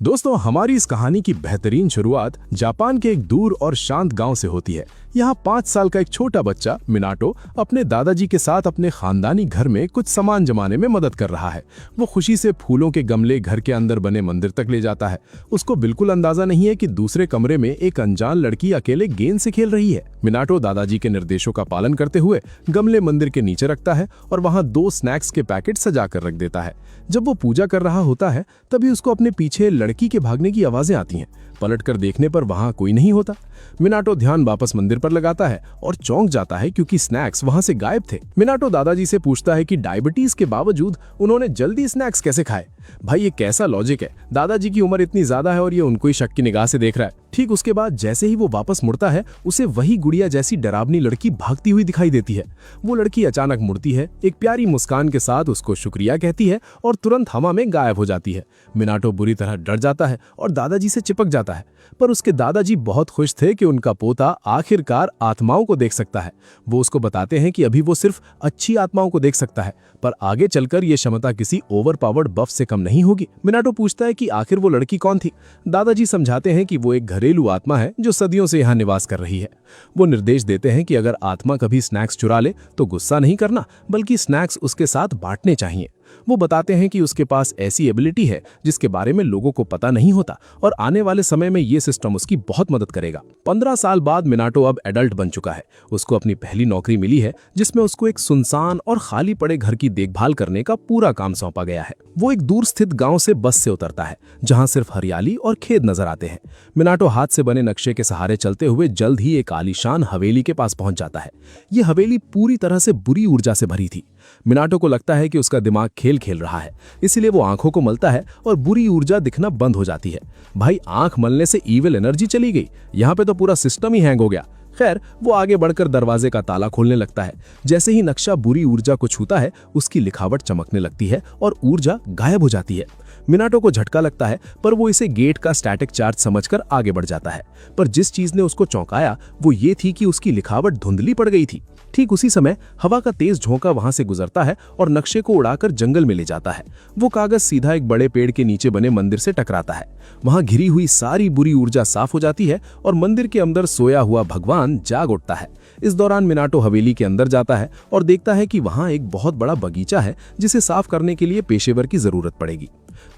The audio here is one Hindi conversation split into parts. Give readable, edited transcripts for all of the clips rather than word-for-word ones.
दोस्तों, हमारी इस कहानी की बेहतरीन शुरुआत जापान के एक दूर और शांत गांव से होती है। यहाँ 5 साल का एक छोटा बच्चा मिनाटो अपने दादाजी के साथ अपने खानदानी घर में कुछ सामान जमाने में मदद कर रहा है। वो खुशी से फूलों के गमले घर के अंदर बने मंदिर तक ले जाता है। उसको बिल्कुल अंदाजा नहीं है कि दूसरे कमरे में एक अनजान लड़की अकेले गेंद से खेल रही है। मिनाटो दादाजी के निर्देशों का पालन करते हुए गमले मंदिर के नीचे रखता है और वहाँ 2 स्नैक्स के पैकेट सजा कर रख देता है। जब वो पूजा कर रहा होता है तभी उसको अपने पीछे लड़की के भागने की आवाजें आती हैं। पलटकर देखने पर वहां कोई नहीं होता। मिनाटो ध्यान वापस मंदिर पर लगाता है और चौंक जाता है क्योंकि स्नैक्स वहां से गायब थे। मिनाटो दादाजी से पूछता है कि डायबिटीज के बावजूद उन्होंने जल्दी स्नैक्स कैसे खाए। भाई, ये कैसा लॉजिक है? दादाजी की उम्र इतनी ज्यादा है और ये उनको ही शक की निगाह से देख रहा है। ठीक उसके बाद जैसे ही वो वापस मुड़ता है, उसे वही गुड़िया जैसी डरावनी लड़की भागती हुई दिखाई देती है। वो लड़की अचानक मुड़ती है, एक प्यारी मुस्कान के साथ उसको शुक्रिया कहती है और तुरंत हवा में गायब हो जाती है। मिनाटो बुरी तरह डर जाता है और दादाजी से चिपक जाता है, पर उसके दादाजी बहुत खुश थे कि उनका पोता आखिरकार आत्माओं को देख सकता है। वो उसको बताते हैं कि अभी वो सिर्फ अच्छी आत्माओं को देख सकता है, पर आगे चलकर ये क्षमता किसी ओवर पावर्ड बफ से कम नहीं होगी। मिनाटो पूछता है कि आखिर वो लड़की कौन थी। दादाजी समझाते हैं कि वो एक घरेलू आत्मा है जो सदियों से यहाँ निवास कर रही है। वो निर्देश देते हैं कि अगर आत्मा कभी स्नैक्स चुरा ले तो गुस्सा नहीं करना, बल्कि स्नैक्स उसके साथ बांटने चाहिए। वो बताते हैं कि उसके पास ऐसी एबिलिटी है जिसके बारे में लोगों को पता नहीं होता और आने वाले समय में ये सिस्टम उसकी बहुत मदद करेगा। 15 साल बाद मिनाटो अब एडल्ट बन चुका है। उसको अपनी पहली नौकरी मिली है जिसमें उसको एक सुनसान और खाली पड़े घर की देखभाल करने का पूरा काम सौंपा गया है। वो एक दूर स्थित गांव से बस से उतरता है जहां सिर्फ हरियाली और खेत नजर आते हैं। मिनाटो हाथ से बने नक्शे के सहारे चलते हुए जल्द ही एक आलीशान हवेली के पास पहुंच जाता है। ये हवेली पूरी तरह से बुरी ऊर्जा से भरी थी। मिनाटो को लगता है कि उसका दिमाग खेल खेल रहा है, इसलिए वो आंखों को मलता है और बुरी ऊर्जा दिखना बंद हो जाती है। भाई, आंख मलने से ईविल एनर्जी चली गई। यहाँ पे तो पूरा सिस्टम ही हैंग हो गया। खैर, वो आगे बढ़कर दरवाजे का ताला खोलने लगता है। जैसे ही नक्शा बुरी ऊर्जा को छूता है, उसकी लिखावट चमकने लगती है और ऊर्जा गायब हो जाती है। मिनाटो को झटका लगता है, पर वो इसे गेट का स्टैटिक चार्ज समझकर आगे बढ़ जाता है। पर जिस चीज ने उसको चौंकाया वो ये थी कि उसकी लिखावट धुंधली पड़ गई थी। ठीक उसी समय हवा का तेज झोंका वहां से गुजरता है और नक्शे को उड़ाकर जंगल में ले जाता है। वो कागज सीधा एक बड़े पेड़ के नीचे बने मंदिर से टकराता है। वहां घिरी हुई सारी बुरी ऊर्जा साफ हो जाती है और मंदिर के अंदर सोया हुआ भगवान जाग उठता है। इस दौरान मिनाटो हवेली के अंदर जाता है और देखता है कि वहां एक बहुत बड़ा बगीचा है जिसे साफ करने के लिए पेशेवर की जरूरत पड़ेगी।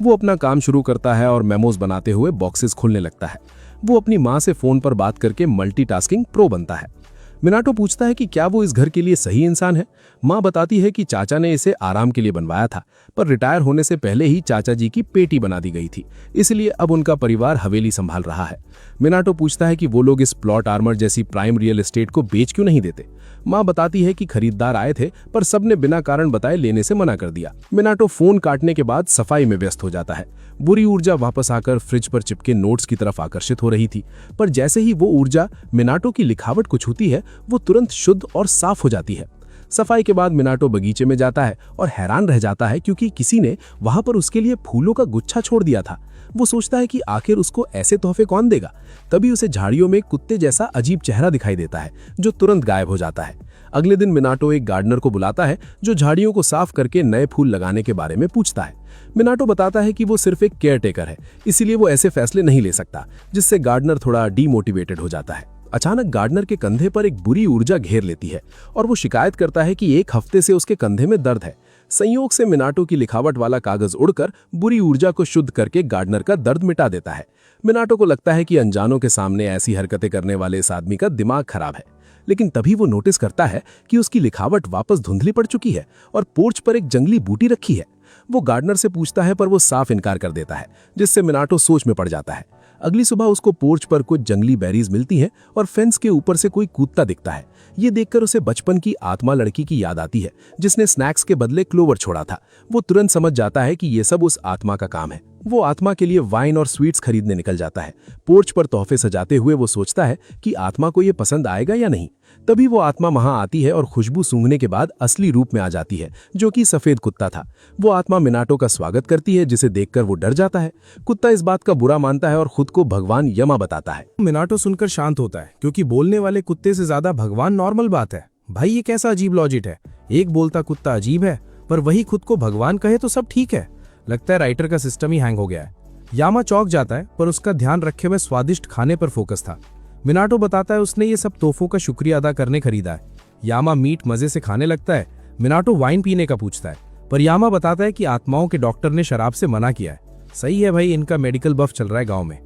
वो अपना काम शुरू करता है और मेमोज बनाते हुए बॉक्सेस खोलने लगता है। वो अपनी माँ से फोन पर बात करके मल्टीटास्किंग प्रो बनता है। मिनाटो पूछता है कि क्या वो इस घर के लिए सही इंसान है। माँ बताती है कि चाचा ने इसे आराम के लिए बनवाया था, पर रिटायर होने से पहले ही चाचा जी की पेटी बना दी गई थी, इसलिए अब उनका परिवार हवेली संभाल रहा है। मिनाटो पूछता है कि वो लोग इस प्लॉट आर्मर जैसी प्राइम रियल एस्टेट को बेच क्यों नहीं देते। माँ बताती है कि खरीदार आए थे, पर सबने बिना कारण बताए लेने से मना कर दिया। मिनाटो फोन काटने के बाद सफाई में व्यस्त हो जाता है। बुरी ऊर्जा वापस आकर फ्रिज पर चिपके नोट्स की तरफ आकर्षित हो रही थी, पर जैसे ही वो ऊर्जा मिनाटो की लिखावट को छूती है वो तुरंत शुद्ध और साफ हो जाती है। सफाई के बाद मिनाटो बगीचे में जाता है और हैरान रह जाता है क्योंकि किसी ने वहां पर उसके लिए फूलों का गुच्छा छोड़ दिया था। वो सोचता है कि आखिर उसको ऐसे तोहफे कौन देगा। तभी उसे झाड़ियों में कुत्ते जैसा अजीब चेहरा दिखाई देता है जो तुरंत गायब हो जाता है। अगले दिन मिनाटो एक गार्डनर को बुलाता है जो झाड़ियों को साफ करके नए फूल लगाने के बारे में पूछता है। मिनाटो बताता है कि वो सिर्फ एक केयरटेकर है, इसीलिए वो ऐसे फैसले नहीं ले सकता, जिससे गार्डनर थोड़ा डीमोटिवेटेड हो जाता है। अचानक गार्डनर के कंधे पर एक बुरी ऊर्जा घेर लेती है और वो शिकायत करता है कि 1 हफ्ते से उसके कंधे में दर्द है। संयोग से मिनाटो की लिखावट वाला कागज उड़कर बुरी ऊर्जा को शुद्ध करके गार्डनर का दर्द मिटा देता है। मिनाटो को लगता है कि अनजानों के सामने ऐसी हरकतें करने वाले इस आदमी का दिमाग खराब है, लेकिन तभी वो नोटिस करता है कि उसकी लिखावट वापस धुंधली पड़ चुकी है और पोर्च पर एक जंगली बूटी रखी है। वो गार्डनर से पूछता है, पर वो साफ इनकार कर देता है, जिससे मिनाटो सोच में पड़ जाता है। अगली सुबह उसको पोर्च पर कुछ जंगली बेरीज मिलती हैं और फेंस के ऊपर से कोई कूदता दिखता है। ये देखकर उसे बचपन की आत्मा लड़की की याद आती है जिसने स्नैक्स के बदले क्लोवर छोड़ा था। वो तुरंत समझ जाता है कि ये सब उस आत्मा का काम है। वो आत्मा के लिए वाइन और स्वीट्स खरीदने निकल जाता है। पोर्च पर तोहफे सजाते हुए वो सोचता है कि आत्मा को ये पसंद आएगा या नहीं। तभी वो आत्मा वहां आती है और खुशबू सूंघने के बाद असली रूप में आ जाती है, जो कि सफेद कुत्ता था। वो आत्मा मिनाटो का स्वागत करती है, जिसे देखकर वो डर जाता है। कुत्ता इस बात का बुरा मानता है और खुद को भगवान यमा बताता है। मिनाटो सुनकर शांत होता है, क्योंकि बोलने वाले कुत्ते से ज्यादा भगवान नॉर्मल बात है। भाई, ये कैसा अजीब लॉजिक है। एक बोलता कुत्ता अजीब है, पर वही खुद को भगवान कहे तो सब ठीक है। लगता है राइटर का सिस्टम ही हैंग हो गया है। यामा चौंक जाता है, पर उसका ध्यान रखे हुए स्वादिष्ट खाने पर फोकस था। मिनाटो बताता है उसने ये सब तोहफों का शुक्रिया अदा करने खरीदा है। यामा मीट मजे से खाने लगता है। मिनाटो वाइन पीने का पूछता है, पर यामा बताता है कि आत्माओं के डॉक्टर ने शराब से मना किया है। सही है भाई, इनका मेडिकल बफ चल रहा है गांव में।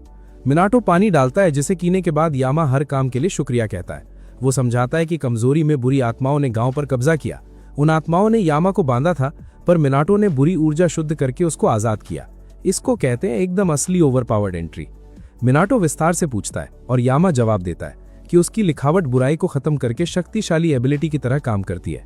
मिनाटो पानी डालता है, जिसे पीने के बाद यामा हर काम के लिए शुक्रिया कहता है। वो समझाता है कि कमजोरी में बुरी आत्माओं ने गांव पर कब्जा किया। उन आत्माओं ने यामा को बांधा था, पर मिनाटो ने बुरी ऊर्जा शुद्ध करके उसको आजाद किया। इसको कहते हैं एकदम असली ओवरपावर्ड एंट्री। मिनाटो विस्तार से पूछता है और यामा जवाब देता है कि उसकी लिखावट बुराई को खत्म करके शक्तिशाली एबिलिटी की तरह काम करती है।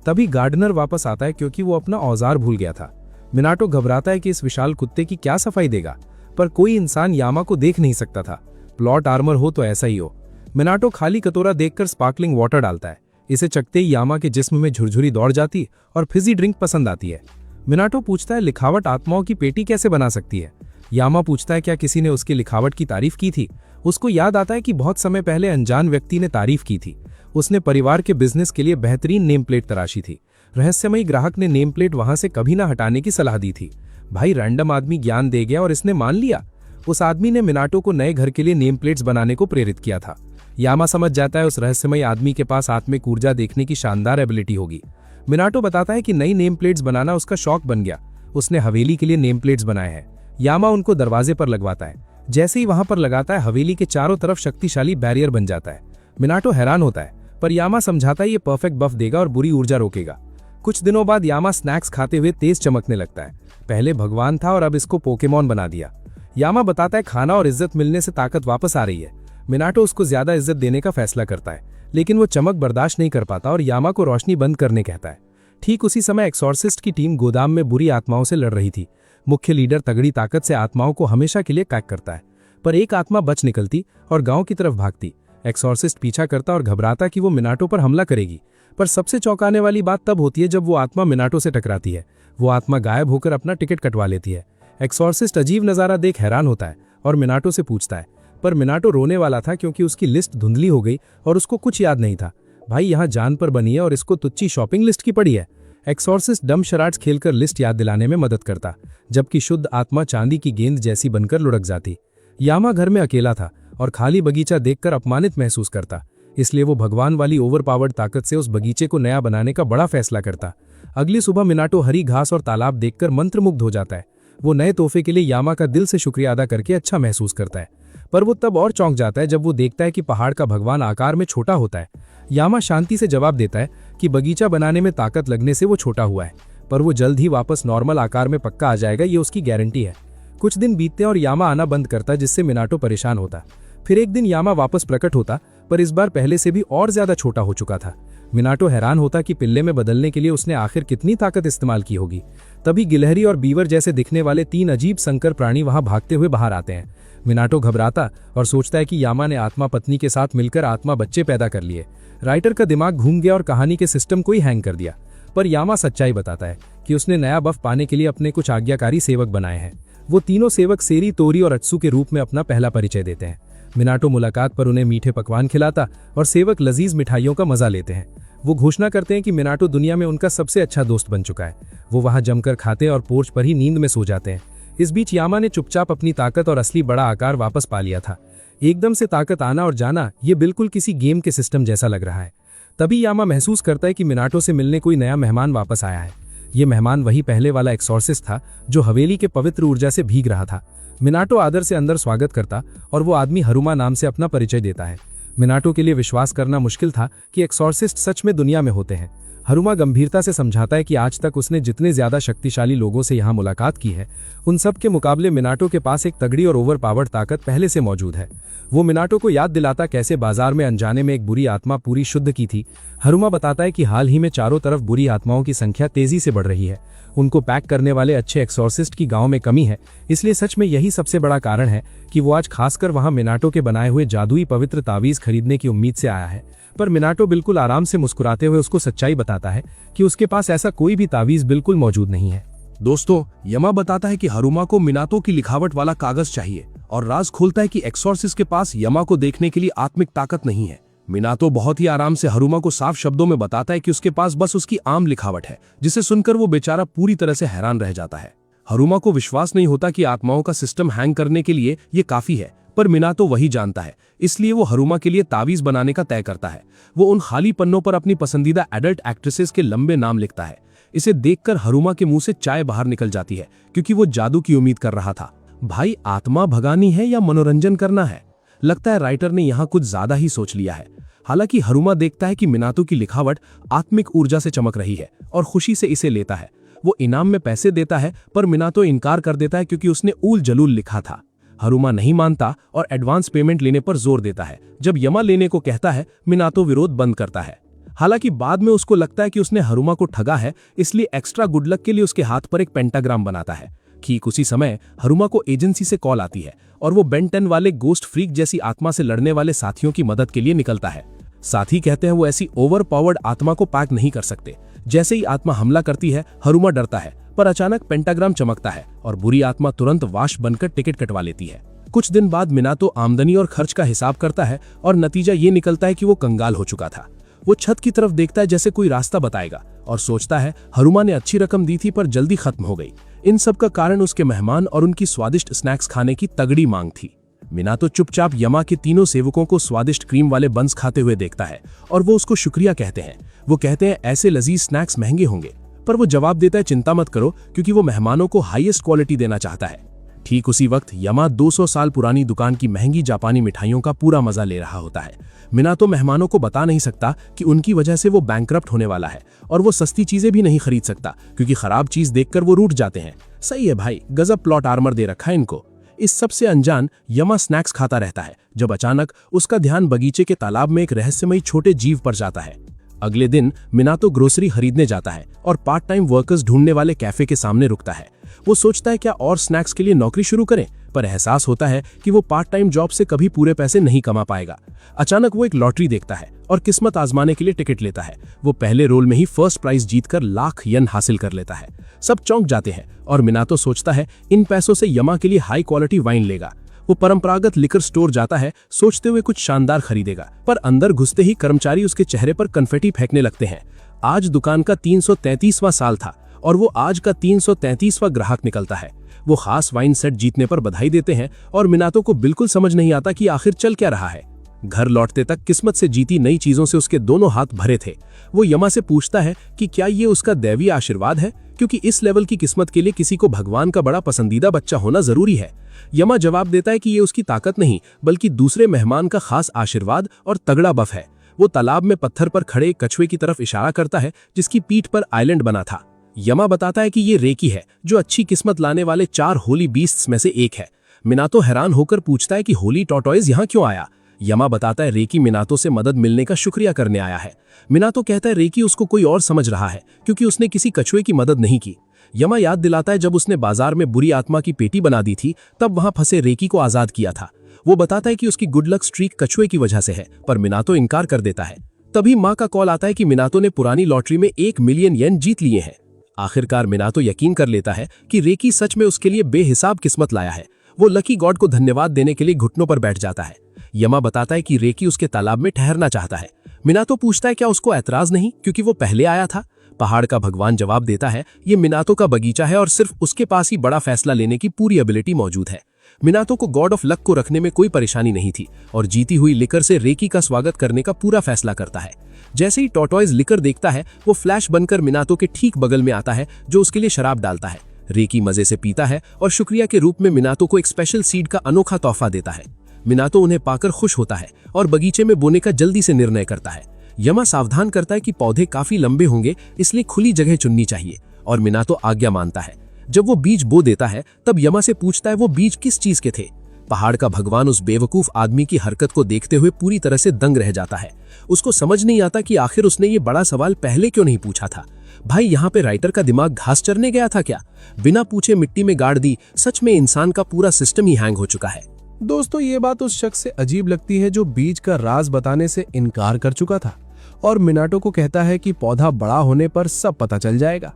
तभी गार्डनर वापस आता है, क्योंकि वो अपना औजार भूल गया था। मिनाटो घबराता है कि इस विशाल कुत्ते की क्या सफाई देगा, पर कोई इंसान यामा को देख नहीं सकता था। प्लॉट आर्मर हो तो ऐसा ही हो। मिनाटो खाली कटोरा देखकर स्पार्कलिंग वाटर डालता है। इसे चखते ही यामा के जिस्म में झुरझुरी दौड़ जाती और फिजी ड्रिंक पसंद आती है। मिनाटो पूछता है लिखावट आत्माओं की पेटी कैसे बना सकती है। यामा पूछता है क्या किसी ने उसकी लिखावट की तारीफ की थी। उसको याद आता है कि बहुत समय पहले अनजान व्यक्ति ने तारीफ की थी। उसने परिवार के बिजनेस के लिए बेहतरीन नेम प्लेट तराशी थी। रहस्यमयी ग्राहक ने नेम प्लेट वहां से कभी ना हटाने की सलाह दी थी। भाई रैंडम आदमी ज्ञान दे गया और इसने मान लिया। उस आदमी ने मिनाटो को नए घर के लिए नेम प्लेट्स बनाने को प्रेरित किया था। यामा समझ जाता है उस रहस्यमयी आदमी के पास आत्मिक ऊर्जा देखने की शानदार एबिलिटी होगी। मिनाटो बताता है कि नई नेम प्लेट्स बनाना उसका शौक बन गया। उसने हवेली के लिए नेम प्लेट्स बनाए हैं। यामा उनको दरवाजे पर लगवाता है। जैसे ही वहां पर लगाता है, हवेली के चारों तरफ शक्तिशाली बैरियर बन जाता है। मिनाटो हैरान होता है, पर यामा समझाता है ये परफेक्ट बफ देगा और बुरी ऊर्जा रोकेगा। कुछ दिनों बाद यामा स्नैक्स खाते हुए तेज चमकने लगता है। पहले भगवान था और अब इसको पोकेमॉन बना दिया। यामा बताता है खाना और इज्जत मिलने से ताकत वापस आ रही है। मिनाटो उसको ज्यादा इज्जत देने का फैसला करता है, लेकिन वो चमक बर्दाश्त नहीं कर पाता और यामा को रोशनी बंद करने कहता है। ठीक उसी समय एक्सॉर्सिस्ट की टीम गोदाम में बुरी आत्माओं से लड़ रही थी। मुख्य लीडर तगड़ी ताकत से आत्माओं को हमेशा के लिए कैक करता है, पर एक आत्मा बच निकलती और गांव की तरफ भागती। एक्सॉर्सिस्ट पीछा करता और घबराता कि वो मिनाटो पर हमला करेगी, पर सबसे चौंकाने वाली बात तब होती है जब वो आत्मा मिनाटो से टकराती है। वो आत्मा गायब होकर अपना टिकट कटवा लेती है। एक्सॉर्सिस्ट अजीब नजारा देख हैरान होता है और मिनाटो से पूछता है, पर मिनाटो रोने वाला था क्योंकि उसकी लिस्ट धुंधली हो गई और उसको कुछ याद नहीं था। भाई यहाँ जान पर बनी है और इसको तुच्छी शॉपिंग लिस्ट की पड़ी है। एक्सॉर्सिस्ट डम शराड्स खेलकर लिस्ट याद दिलाने में मदद करता, जबकि शुद्ध आत्मा चांदी की गेंद जैसी बनकर लुढ़क जाती। यामा घर में अकेला था और खाली बगीचा देखकर अपमानित महसूस करता, इसलिए वो भगवान वाली ओवरपावर्ड ताकत से उस बगीचे को नया बनाने का बड़ा फैसला करता। अगली सुबह मिनाटो हरी घास और तालाब देखकर मंत्रमुग्ध हो जाता है। वो नए तोहफे के लिए यामा का दिल से शुक्रिया अदा करके अच्छा महसूस करता है, पर वो तब और चौंक जाता है जब वो देखता है कि पहाड़ का भगवान आकार में छोटा होता है। यामा शांति से जवाब देता है कि बगीचा बनाने में ताकत लगने से वो छोटा हुआ है, पर वो जल्द ही वापस नॉर्मल आकार में पक्का आ जाएगा, ये उसकी गारंटी है। कुछ दिन बीतते और यामा आना बंद करता, जिससे मिनाटो परेशान होता। फिर एक दिन यामा वापस प्रकट होता, पर इस बार पहले से भी और ज्यादा छोटा हो चुका था। मिनाटो हैरान होता कि पिल्ले में बदलने के लिए उसने आखिर कितनी ताकत इस्तेमाल की होगी। तभी गिलहरी और बीवर जैसे दिखने वाले 3 अजीब संकर प्राणी वहां भागते हुए बाहर आते हैं। मिनाटो घबराता और सोचता है कि यामा ने आत्मा पत्नी के साथ मिलकर आत्मा बच्चे पैदा कर लिए। राइटर का दिमाग घूम गया और कहानी के सिस्टम को ही हैंग कर दिया, पर यामा सच्चाई बताता है कि उसने नया बफ पाने के लिए अपने कुछ आज्ञाकारी सेवक बनाए हैं। वो तीनों सेवक सेरी, तोरी और अत्सु के रूप में अपना पहला परिचय देते हैं। मिनाटो मुलाकात पर उन्हें मीठे पकवान खिलाता और सेवक लजीज मिठाइयों का मजा लेते हैं। वो घोषणा करते हैं कि मिनाटो दुनिया में उनका सबसे अच्छा दोस्त बन चुका है। वो वहां जमकर खाते और पोर्च पर ही नींद में सो जाते हैं। इस बीच यामा ने चुपचाप अपनी ताकत और असली बड़ा आकार वापस पा लिया था। एकदम से ताकत आना और जाना, ये बिल्कुल किसी गेम के सिस्टम जैसा लग रहा है। तभी यामा महसूस करता है कि मिनाटो से मिलने कोई नया मेहमान वापस आया है। ये मेहमान वही पहले वाला एक्सॉर्सिस्ट था जो हवेली के पवित्र ऊर्जा से भीग रहा था। मिनाटो आदर से अंदर स्वागत करता और वो आदमी हरुमा नाम से अपना परिचय देता है। मिनाटो के लिए विश्वास करना मुश्किल था कि एक्सॉर्सिस्ट सच में दुनिया में होते हैं। हरुमा गंभीरता से समझाता है कि आज तक उसने जितने ज्यादा शक्तिशाली लोगों से यहाँ मुलाकात की है, उन सब के मुकाबले मिनाटो के पास एक तगड़ी और ओवरपावर्ड ताकत पहले से मौजूद है। वो मिनाटो को याद दिलाता कैसे बाजार में अनजाने में एक बुरी आत्मा पूरी शुद्ध की थी। हरुमा बताता है कि हाल ही में चारों तरफ बुरी आत्माओं की संख्या तेजी से बढ़ रही है। उनको पैक करने वाले अच्छे एक्सॉर्सिस्ट की गांव में कमी है, इसलिए सच में यही सबसे बड़ा कारण है कि वो आज खासकर वहां मिनाटो के बनाए हुए जादुई पवित्र तावीज खरीदने की उम्मीद से आया है। पर मिनाटो बिल्कुल आराम से मुस्कुराते हुए उसको सच्चाई बताता है कि उसके पास ऐसा कोई भी तावीज बिल्कुल मौजूद नहीं है। दोस्तों, यमा बताता है कि हरुमा को मिनाटो की लिखावट वाला कागज चाहिए और राज खोलता है कि एक्सॉर्सिस्ट के पास यमा को देखने के लिए आत्मिक ताकत नहीं है। मिनाटो बहुत ही आराम से हरुमा को साफ शब्दों में बताता है कि उसके पास बस उसकी आम लिखावट है, जिसे सुनकर वो बेचारा पूरी तरह से हैरान रह जाता है। हरुमा को विश्वास नहीं होता कि आत्माओं का सिस्टम हैंग करने के लिए ये काफी है, पर मिनातो वही जानता है, इसलिए वो हरुमा के लिए तावीज बनाने का तय करता है। वो उन खाली पन्नों पर अपनी पसंदीदा एडल्ट एक्ट्रेसेस के लंबे नाम लिखता है। इसे देखकर हरुमा के मुंह से चाय बाहर निकल जाती है, क्योंकि वो जादू की उम्मीद कर रहा था। भाई, आत्मा भगानी है या मनोरंजन करना है? लगता है राइटर ने यहाँ कुछ ज्यादा ही सोच लिया है। हालांकि हरुमा देखता है कि मिनातो की लिखावट आत्मिक ऊर्जा से चमक रही है और खुशी से इसे लेता है। वो इनाम में पैसे देता है, पर मिनातो इनकार कर देता है क्योंकि उसने ऊल जलूल लिखा था। हरुमा नहीं मानता और एडवांस पेमेंट लेने पर जोर देता है। जब यमा लेने को कहता है, मिनातो विरोध बंद करता है। हालांकि बाद में उसको लगता है कि उसने हरुमा को ठगा है, इसलिए एक्स्ट्रा गुड लक के लिए उसके हाथ पर एक पेंटाग्राम बनाता है। ठीक उसी समय हरुमा को एजेंसी से कॉल आती है और वो बेन 10 वाले गोस्ट फ्रीक जैसी आत्मा से लड़ने वाले साथियों की मदद के लिए निकलता है। साथी कहते हैं वो ऐसी ओवर पावर्ड आत्मा को पैक नहीं कर सकते। जैसे ही आत्मा हमला करती है, हरुमा डरता है, पर अचानक पेंटाग्राम चमकता है और बुरी आत्मा तुरंत वाश बनकर टिकट कटवा लेती है। कुछ दिन बाद मिनातो आमदनी और खर्च का हिसाब करता है और नतीजा ये निकलता है कि वो कंगाल हो चुका था। वो छत की तरफ देखता है जैसे कोई रास्ता बताएगा और सोचता है हरुमा ने अच्छी रकम दी थी पर जल्दी खत्म हो गई। इन सब का कारण उसके मेहमान और उनकी स्वादिष्ट स्नैक्स खाने की तगड़ी मांग थी। मिनातो चुपचाप यमा के तीनों सेवकों को स्वादिष्ट क्रीम वाले बंस खाते हुए देखता है और वो उसको शुक्रिया कहते हैं। वो कहते हैं ऐसे लजीज स्नैक्स महंगे होंगे, पर वो जवाब देता है चिंता मत करो, क्योंकि वो मेहमानों को हाईएस्ट क्वालिटी देना चाहता है। ठीक उसी वक्त यमा 200 साल पुरानी दुकान की महंगी जापानी मिठाइयों का पूरा मजा ले रहा होता है। मिनातो मेहमानों को बता नहीं सकता कि उनकी वजह से वो बैंकरप्ट होने वाला है और वो सस्ती चीजें भी नहीं खरीद सकता, क्योंकि खराब चीज देखकर वो रूठ जाते हैं। सही है भाई, गजब प्लॉट आर्मर दे रखा है इनको। इस सबसे अनजान यमा स्नैक्स खाता रहता है जब अचानक उसका ध्यान बगीचे के तालाब में एक रहस्यमयी छोटे जीव पर जाता है। अगले दिन मिनातो ग्रोसरी खरीदने जाता है और पार्ट टाइम वर्कर्स ढूंढने वाले कैफे के सामने रुकता है। वो सोचता है क्या और स्नैक्स के लिए नौकरी शुरू करें, पर एहसास होता है कि वो पार्ट टाइम जॉब से कभी पूरे पैसे नहीं कमा पाएगा। अचानक वो एक लॉटरी देखता है और किस्मत आजमाने के लिए टिकट लेता है। वो पहले रोल में ही फर्स्ट प्राइज जीतकर लाख येन हासिल कर लेता है। सब चौंक जाते हैं और मिनातो सोचता है इन पैसों से यमा के लिए हाई क्वालिटी वाइन लेगा। वो परंपरागत लिकर स्टोर जाता है, सोचते हुए कुछ शानदार खरीदेगा, पर अंदर घुसते ही कर्मचारी उसके चेहरे पर कन्फेटी फेंकने लगते हैं। आज दुकान का 333वां साल था और वो आज का 333वां ग्राहक निकलता है। वो खास वाइन सेट जीतने पर बधाई देते हैं और मिनातो को बिल्कुल समझ नहीं आता कि आखिर चल क्या रहा है। घर लौटते तक किस्मत से जीती नई चीजों से उसके दोनों हाथ भरे थे। वो यमा से पूछता है कि क्या ये उसका दैवीय आशीर्वाद है, क्योंकि इस लेवल की किस्मत के लिए किसी को भगवान का बड़ा पसंदीदा बच्चा होना जरूरी है। यमा जवाब देता है कि ये उसकी ताकत नहीं, बल्कि दूसरे मेहमान का खास आशीर्वाद और तगड़ा बफ है। वो तालाब में पत्थर पर खड़े एक कछुए की तरफ इशारा करता है जिसकी पीठ पर आइलैंड बना था। यमा बताता है कि ये रेकी है, जो अच्छी किस्मत लाने वाले 4 होली बीस्ट्स में से एक है। मिनातो हैरान होकर पूछता है कि होली टॉर्टॉइज यहाँ क्यों आया। यमा बताता है रेकी मिनातो से मदद मिलने का शुक्रिया करने आया है। मिनातो कहता है रेकी उसको कोई और समझ रहा है, क्योंकि उसने किसी कछुए की मदद नहीं की। यमा याद दिलाता है जब उसने बाजार में बुरी आत्मा की पेटी बना दी थी, तब वहां फंसे रेकी को आजाद किया था। वो बताता है कि उसकी गुड लक स्ट्रीक कछुए की वजह से है, पर मिनातो इनकार कर देता है। तभी माँ का कॉल आता है कि मिनातो ने पुरानी लॉटरी में 1 मिलियन येन जीत लिए हैं। आखिरकार मिनातो यकीन कर लेता है कि रेकी सच में उसके लिए बेहिसाब किस्मत लाया है। वो लकी गॉड को धन्यवाद देने के लिए घुटनों पर बैठ जाता है। यमा बताता है कि रेकी उसके तालाब में ठहरना चाहता है। मिनातो पूछता है क्या उसको ऐतराज नहीं, क्योंकि वो पहले आया था। पहाड़ का भगवान जवाब देता है ये मिनातो का बगीचा है और सिर्फ उसके पास ही बड़ा फैसला लेने की पूरी एबिलिटी मौजूद है। मिनातो को गॉड ऑफ लक को रखने में कोई परेशानी नहीं थी और जीती हुई लिकर से रेकी का स्वागत करने का पूरा फैसला करता है। जैसे ही टॉर्टॉइज लिकर देखता है, वो फ्लैश बनकर मिनातो के ठीक बगल में आता है, जो उसके लिए शराब डालता है। रेकी मजे से पीता है और शुक्रिया के रूप में मिनातो को एक स्पेशल सीड का अनोखा तोहफा देता है। मिनातो उन्हें पाकर खुश होता है और बगीचे में बोने का जल्दी से निर्णय करता है। यमा सावधान करता है कि पौधे काफी लंबे होंगे, इसलिए खुली जगह चुननी चाहिए, और मिनातो आज्ञा मानता है। जब वो बीज बो देता है, तब यमा से पूछता है वो बीज किस चीज के थे। पहाड़ का भगवान उस बेवकूफ आदमी की हरकत को देखते हुए पूरी तरह से दंग रह जाता है। उसको समझ नहीं आता कि आखिर उसने ये बड़ा सवाल पहले क्यों नहीं पूछा था। भाई, यहाँ पे राइटर का दिमाग घास चरने गया था क्या? बिना पूछे मिट्टी में गाड़ दी। सच में इंसान का पूरा सिस्टम ही हैंग हो चुका है। दोस्तों, ये बात उस शख्स से अजीब लगती है जो बीज का राज बताने से इनकार कर चुका था और मिनाटो को कहता है कि पौधा बड़ा होने पर सब पता चल जाएगा।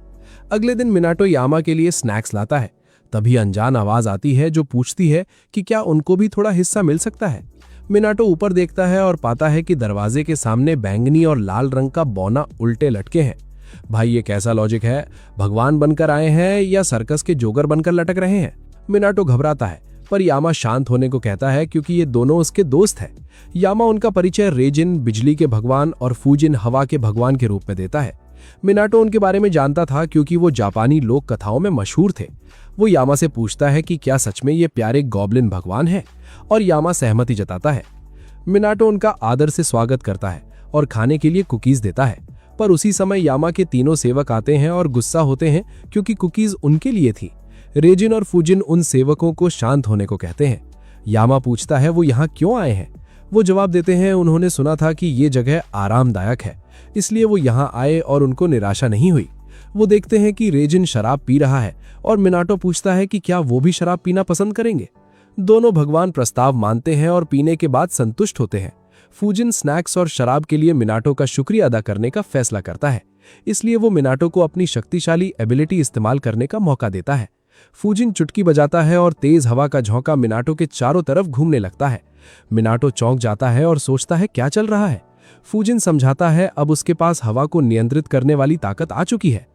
अगले दिन मिनाटो यामा के लिए स्नैक्स लाता है। तभी अनजान आवाज आती है जो पूछती है कि क्या उनको भी थोड़ा हिस्सा मिल सकता है। मिनाटो ऊपर देखता है और पाता है कि दरवाजे के सामने बैंगनी और लाल रंग का बौना उल्टे लटके हैं। भाई ये कैसा लॉजिक है, भगवान बनकर आए हैं या सर्कस के जोकर बनकर लटक रहे हैं? मिनाटो घबराता है, पर यामा शांत होने को कहता है क्योंकि ये दोनों उसके दोस्त हैं। यामा उनका परिचय रेजिन बिजली के भगवान और फूजिन हवा के भगवान के रूप में देता है। मिनाटो उनके बारे में जानता था क्योंकि वो जापानी लोक कथाओं में मशहूर थे। वो यामा से पूछता है कि क्या सच में ये प्यारे गॉब्लिन भगवान है, और यामा सहमति जताता है। मिनाटो उनका आदर से स्वागत करता है और खाने के लिए कुकीज देता है, पर उसी समय यामा के तीनों सेवक आते हैं और गुस्सा होते हैं क्योंकि कुकीज उनके लिए थी। रेजिन और फूजिन उन सेवकों को शांत होने को कहते हैं। यामा पूछता है वो यहाँ क्यों आए हैं। वो जवाब देते हैं उन्होंने सुना था कि ये जगह आरामदायक है, इसलिए वो यहाँ आए और उनको निराशा नहीं हुई। वो देखते हैं कि रेजिन शराब पी रहा है और मिनाटो पूछता है कि क्या वो भी शराब पीना पसंद करेंगे। दोनों भगवान प्रस्ताव मानते हैं और पीने के बाद संतुष्ट होते हैं। फूजिन स्नैक्स और शराब के लिए मिनाटो का शुक्रिया अदा करने का फैसला करता है, इसलिए वो मिनाटो को अपनी शक्तिशाली एबिलिटी इस्तेमाल करने का मौका देता है। फूजिन चुटकी बजाता है और तेज हवा का झोंका मिनाटो के चारों तरफ घूमने लगता है। मिनाटो चौंक जाता है और सोचता है क्या चल रहा है। फूजिन समझाता है अब उसके पास हवा को नियंत्रित करने वाली ताकत आ चुकी है।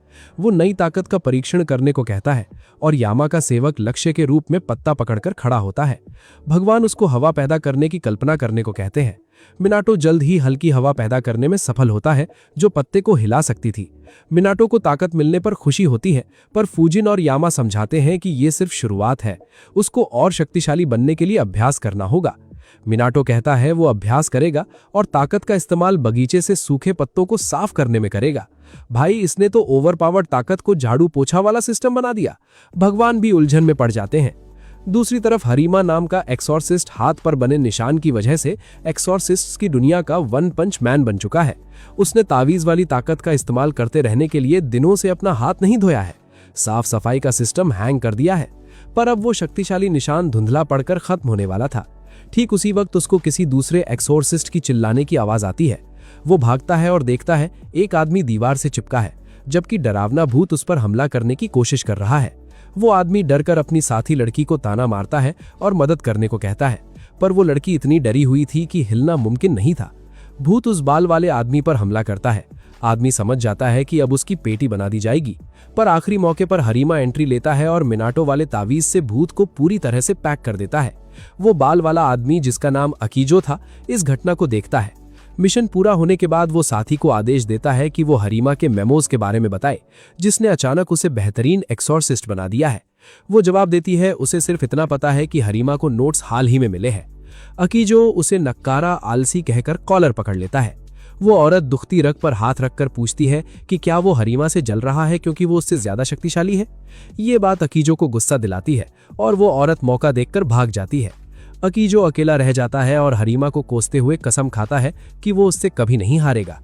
वो नई ताकत का परीक्षण करने को कहता है और यामा का सेवक लक्ष्य के रूप में पत्ता पकड़कर खड़ा होता है। भगवान उसको हवा पैदा करने की कल्पना करने को कहते हैं। मिनाटो जल्द ही हल्की हवा पैदा करने में सफल होता है जो पत्ते को हिला सकती थी। मिनाटो को ताकत मिलने पर खुशी होती है, पर फूजिन और यामा समझाते हैं कि ये सिर्फ शुरुआत है, उसको और शक्तिशाली बनने के लिए अभ्यास करना होगा। मिनाटो कहता है वो अभ्यास करेगा और ताकत का इस्तेमाल बगीचे से सूखे पत्तों को साफ करने में करेगा। भाई इसने तो ओवरपावर्ड ताकत को झाड़ू पोछा वाला सिस्टम बना दिया। भगवान भी उलझन में पड़ जाते हैं। दूसरी तरफ हरीमा नाम का एक्सॉर्सिस्ट हाथ पर बने निशान की वजह से एक्सॉर्सिस्ट्स की दुनिया का वन पंच मैन बन चुका है। उसने तावीज वाली ताकत का इस्तेमाल करते रहने के लिए दिनों से अपना हाथ नहीं धोया है। साफ सफाई का सिस्टम हैंग कर दिया है, पर अब वो शक्तिशाली निशान धुंधला पड़कर खत्म होने वाला था। ठीक उसी वक्त उसको किसी दूसरे एक्सोर्सिस्ट की चिल्लाने की आवाज आती है। वो भागता है और देखता है एक आदमी दीवार से चिपका है, जबकि डरावना भूत उस पर हमला करने की कोशिश कर रहा है। वो आदमी डरकर अपनी साथी लड़की को ताना मारता है और मदद करने को कहता है, पर वो लड़की इतनी डरी हुई थी कि हिलना मुमकिन नहीं था। भूत उस बाल वाले आदमी पर हमला करता है। आदमी समझ जाता है कि अब उसकी पेटी बना दी जाएगी, पर आखिरी मौके पर हरीमा एंट्री लेता है और मिनाटो वाले तावीज से भूत को पूरी तरह से पैक कर देता है। वो बाल वाला आदमी जिसका नाम अकीजो था इस घटना को देखता है। मिशन पूरा होने के बाद वो साथी को आदेश देता है कि वो हरीमा के मेमोज के बारे में बताए, जिसने अचानक उसे बेहतरीन एक्सॉर्सिस्ट बना दिया है। वो जवाब देती है उसे सिर्फ इतना पता है कि हरीमा को नोट्स हाल ही में मिले हैं। अकीजो उसे नक्कारा आलसी कहकर कॉलर पकड़ लेता है। वो औरत दुखती रग पर हाथ रखकर पूछती है कि क्या वो हरीमा से जल रहा है क्योंकि वो उससे ज्यादा शक्तिशाली है। ये बात अकीजो को गुस्सा दिलाती है और वो औरत मौका देखकर भाग जाती है। अकीजो अकेला रह जाता है और हरीमा को कोसते हुए कसम खाता है कि वो उससे कभी नहीं हारेगा।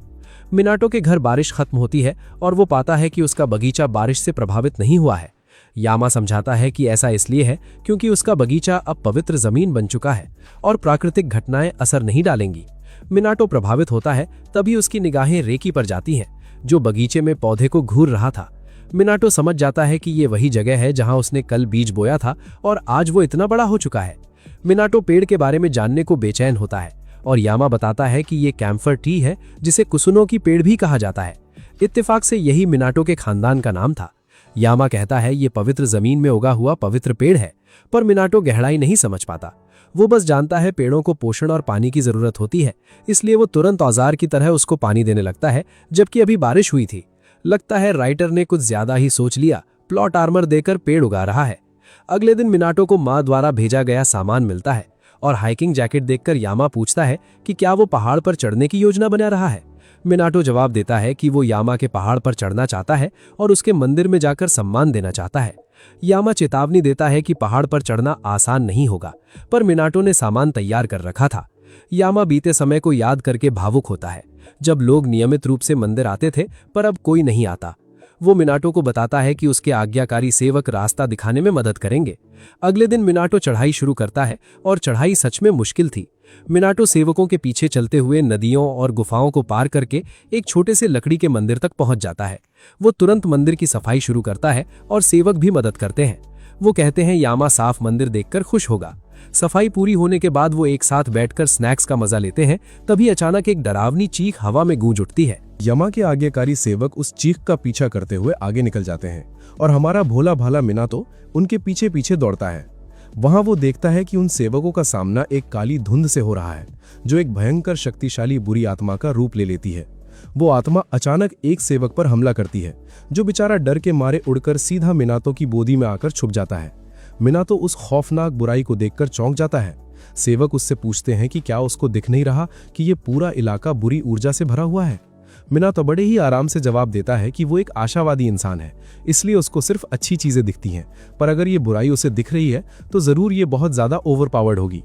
मिनाटो के घर बारिश खत्म होती है और वो पाता है कि उसका बगीचा बारिश से प्रभावित नहीं हुआ है। यामा समझाता है कि ऐसा इसलिए है क्योंकि उसका बगीचा अब पवित्र जमीन बन चुका है और प्राकृतिक घटनाएं असर नहीं डालेंगी। मिनाटो प्रभावित होता है, तभी उसकी निगाहें रेकी पर जाती हैं, जो बगीचे में पौधे को घूर रहा था। मिनाटो समझ जाता है कि ये वही जगह है जहां उसने कल बीज बोया था और आज वो इतना बड़ा हो चुका है। मिनाटो पेड़ के बारे में जानने को बेचैन होता है और यामा बताता है कि ये कैम्फर टी है जिसे कुसुनो की पेड़ भी कहा जाता है। इत्तेफाक से यही मिनाटो के खानदान का नाम था। यामा कहता है ये पवित्र जमीन में उगा हुआ पवित्र पेड़ है, पर मिनाटो गहराई नहीं समझ पाता। वो बस जानता है पेड़ों को पोषण और पानी की जरूरत होती है, इसलिए वो तुरंत औजार की तरह उसको पानी देने लगता है, जबकि अभी बारिश हुई थी। लगता है राइटर ने कुछ ज्यादा ही सोच लिया, प्लॉट आर्मर देकर पेड़ उगा रहा है। अगले दिन मिनाटो को माँ द्वारा भेजा गया सामान मिलता है और हाइकिंग जैकेट देखकर यामा पूछता है कि क्या वो पहाड़ पर चढ़ने की योजना बना रहा है। मिनाटो जवाब देता है कि वो यामा के पहाड़ पर चढ़ना चाहता है और उसके मंदिर में जाकर सम्मान देना चाहता है। यामा चेतावनी देता है कि पहाड़ पर चढ़ना आसान नहीं होगा, पर मिनाटो ने सामान तैयार कर रखा था। यामा बीते समय को याद करके भावुक होता है, जब लोग नियमित रूप से मंदिर आते थे पर अब कोई नहीं आता। वो मिनाटो को बताता है कि उसके आज्ञाकारी सेवक रास्ता दिखाने में मदद करेंगे। अगले दिन मिनाटो चढ़ाई शुरू करता है और चढ़ाई सच में मुश्किल थी। मिनाटो सेवकों के पीछे चलते हुए नदियों और गुफाओं को पार करके एक छोटे से लकड़ी के मंदिर तक पहुंच जाता है। वो तुरंत मंदिर की सफाई शुरू करता है और सेवक भी मदद करते हैं। वो कहते हैं यामा साफ मंदिर देखकर खुश होगा। सफाई पूरी होने के बाद वो एक साथ बैठकर स्नैक्स का मजा लेते हैं। तभी अचानक एक डरावनी चीख हवा में गूंज उठती है। यमा के आज्ञाकारी सेवक उस चीख का पीछा करते हुए आगे निकल जाते हैं और हमारा भोला भाला मिनातो उनके पीछे पीछे दौड़ता है। वहां वो देखता है कि उन सेवकों का सामना एक काली धुंध से हो रहा है, जो एक भयंकर शक्तिशाली बुरी आत्मा का रूप ले लेती है। वो आत्मा अचानक एक सेवक पर हमला करती है, जो बेचारा डर के मारे उड़कर सीधा मिनातो की गोदी में आकर छुप जाता है। मिनातो उस खौफनाक बुराई को देखकर चौंक जाता है। सेवक उससे पूछते हैं कि क्या उसको दिख नहीं रहा कि ये पूरा इलाका बुरी ऊर्जा से भरा हुआ है। मिनातो बड़े ही आराम से जवाब देता है कि वो एक आशावादी इंसान है, इसलिए उसको सिर्फ अच्छी चीजें दिखती हैं, पर अगर ये बुराई उसे दिख रही है तो जरूर ये बहुत ज्यादा ओवरपावर्ड होगी।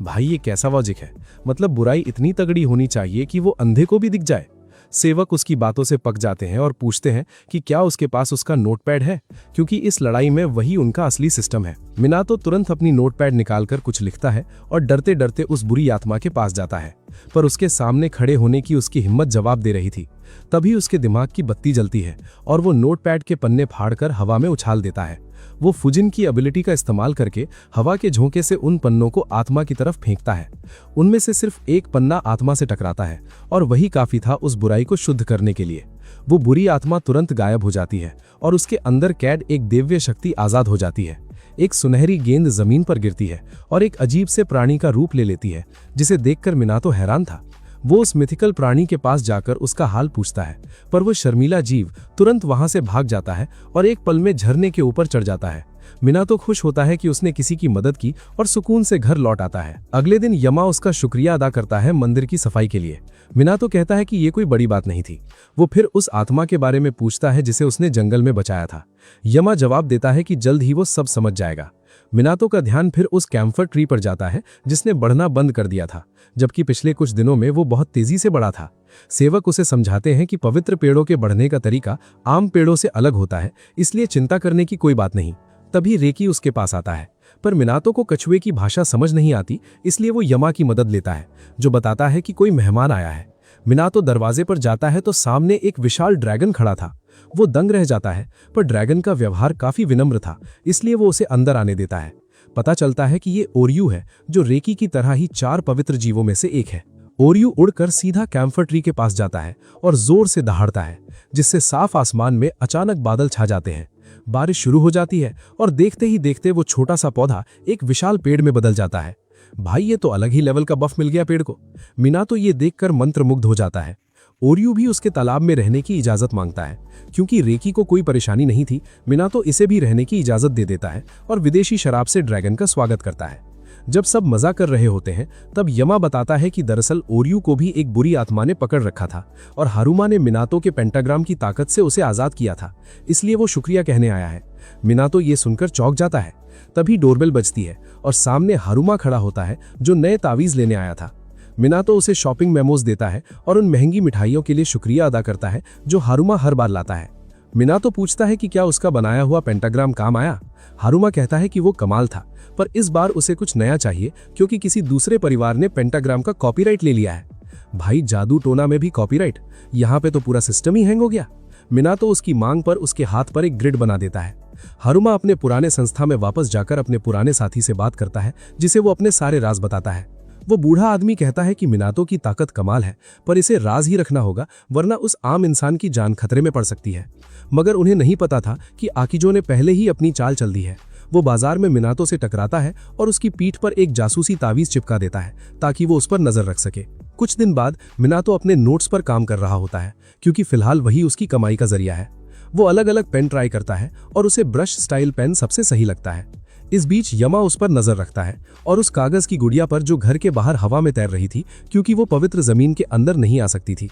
भाई ये कैसा लॉजिक है? मतलब बुराई इतनी तगड़ी होनी चाहिए कि वो अंधे को भी दिख जाए। सेवक उसकी बातों से पक जाते हैं और पूछते हैं कि क्या उसके पास उसका नोटपैड है, क्योंकि इस लड़ाई में वही उनका असली सिस्टम है। मिनातो तुरंत अपनी नोटपैड निकालकर कुछ लिखता है और डरते डरते उस बुरी आत्मा के पास जाता है, पर उसके सामने खड़े होने की उसकी हिम्मत जवाब दे रही थी। तभी उसके दिमाग की बत्ती जलती है और वो नोटपैड के पन्ने फाड़कर हवा में उछाल देता है। वो फुजिन की एबिलिटी का इस्तेमाल करके हवा के झोंके से उन पन्नों को आत्मा की तरफ फेंकता है। उनमें से सिर्फ एक पन्ना आत्मा से टकराता है और वही काफी था उस बुराई को शुद्ध करने के लिए। वो बुरी आत्मा तुरंत गायब हो जाती है और उसके अंदर कैद एक दिव्य शक्ति आजाद हो जाती है। एक सुनहरी गेंद जमीन पर गिरती है और एक अजीब से प्राणी का रूप ले लेती है, जिसे देखकर मिनातो हैरान था। वो उस मिथिकल प्राणी के पास जाकर उसका हाल पूछता है, पर वो शर्मीला जीव तुरंत वहां से भाग जाता है और एक पल में झरने के ऊपर चढ़ जाता है। मिनातो खुश होता है कि उसने किसी की मदद की और सुकून से घर लौट आता है। अगले दिन यमा उसका शुक्रिया अदा करता है मंदिर की सफाई के लिए। मिनातो कहता है कि ये कोई बड़ी बात नहीं थी। वो फिर उस आत्मा के बारे में पूछता है जिसे उसने जंगल में बचाया था। यमा जवाब देता है कि जल्द ही वो सब समझ जाएगा। मिनातो का ध्यान फिर उस कैम्फर ट्री पर जाता है जिसने बढ़ना बंद कर दिया था, जबकि पिछले कुछ दिनों में वो बहुत तेजी से बढ़ा था। सेवक उसे समझाते हैं कि पवित्र पेड़ों के बढ़ने का तरीका आम पेड़ों से अलग होता है, इसलिए चिंता करने की कोई बात नहीं। तभी रेकी उसके पास आता है, पर मिनातो को कछुए की भाषा समझ नहीं आती, इसलिए वो यमा की मदद लेता है, जो बताता है कि कोई मेहमान आया है। मिनातो दरवाजे पर जाता है तो सामने एक विशाल ड्रैगन खड़ा था। वो दंग रह जाता है, पर ड्रैगन का व्यवहार काफी विनम्र था, इसलिए वो उसे अंदर आने देता है। पता चलता है कि ये ओरियू है, जो रेकी की तरह ही 4 पवित्र जीवों में से एक है। ओरियू उड़कर सीधा कैम्फर ट्री के पास जाता है और जोर से दहाड़ता है, जिससे साफ आसमान में अचानक बादल छा जाते हैं। बारिश शुरू हो जाती है और देखते ही देखते वो छोटा सा पौधा एक विशाल पेड़ में बदल जाता है। भाई ये तो अलग ही लेवल का बफ मिल गया पेड़ को। मिनातो ये देखकर मंत्रमुग्ध हो जाता है। ओरियू भी उसके तालाब में रहने की इजाजत मांगता है। क्योंकि रेकी को कोई परेशानी नहीं थी, मिनातो इसे भी रहने की इजाजत दे देता है और विदेशी शराब से ड्रैगन का स्वागत करता है। जब सब मजा कर रहे होते हैं, तब यमा बताता है कि दरअसल ओरियू को भी एक बुरी आत्मा ने पकड़ रखा था और हारुमा ने मिनातो के पेंटाग्राम की ताकत से उसे आजाद किया था, इसलिए वो शुक्रिया कहने आया है। मिनातो ये सुनकर चौंक जाता है। तभी डोरबेल बजती है और सामने हारुमा खड़ा होता है, जो नए तावीज लेने आया था। मिनातो उसे शॉपिंग मेमोज देता है और उन महंगी मिठाइयों के लिए शुक्रिया अदा करता है जो हारुमा हर बार लाता है। मिनातो पूछता है कि क्या उसका बनाया हुआ पेंटाग्राम काम आया। हारुमा कहता है कि वो कमाल था, पर इस बार उसे कुछ नया चाहिए क्योंकि किसी दूसरे परिवार ने पेंटाग्राम का कॉपीराइट ले लिया है। भाई जादू टोना में भी कॉपीराइट, यहाँ पे तो पूरा सिस्टम ही हैंग हो गया। मिनातो उसकी मांग पर उसके हाथ पर एक ग्रिड बना देता है। हारुमा अपने पुराने संस्था में वापस जाकर अपने पुराने साथी से बात करता है, जिसे वो अपने सारे राज बताता है। वो बूढ़ा आदमी कहता है कि मिनातो की ताकत कमाल है, पर इसे राज ही रखना होगा, वरना उस आम इंसान की जान खतरे में पड़ सकती है। मगर उन्हें नहीं पता था कि आकिजो ने पहले ही अपनी चाल चल दी है। वो बाजार में मिनातो से टकराता है और उसकी पीठ पर एक जासूसी तावीज चिपका देता है ताकि वो उस पर नजर रख सके। कुछ दिन बाद मिनातो अपने नोट्स पर काम कर रहा होता है, क्योंकि फिलहाल वही उसकी कमाई का जरिया है। वो अलग अलग पेन ट्राई करता है और उसे ब्रश स्टाइल पेन सबसे सही लगता है। इस बीच यमा उस पर नजर रखता है और उस कागज की गुड़िया पर जो घर के बाहर हवा में तैर रही थी, क्योंकि वो पवित्र जमीन के अंदर नहीं आ सकती थी।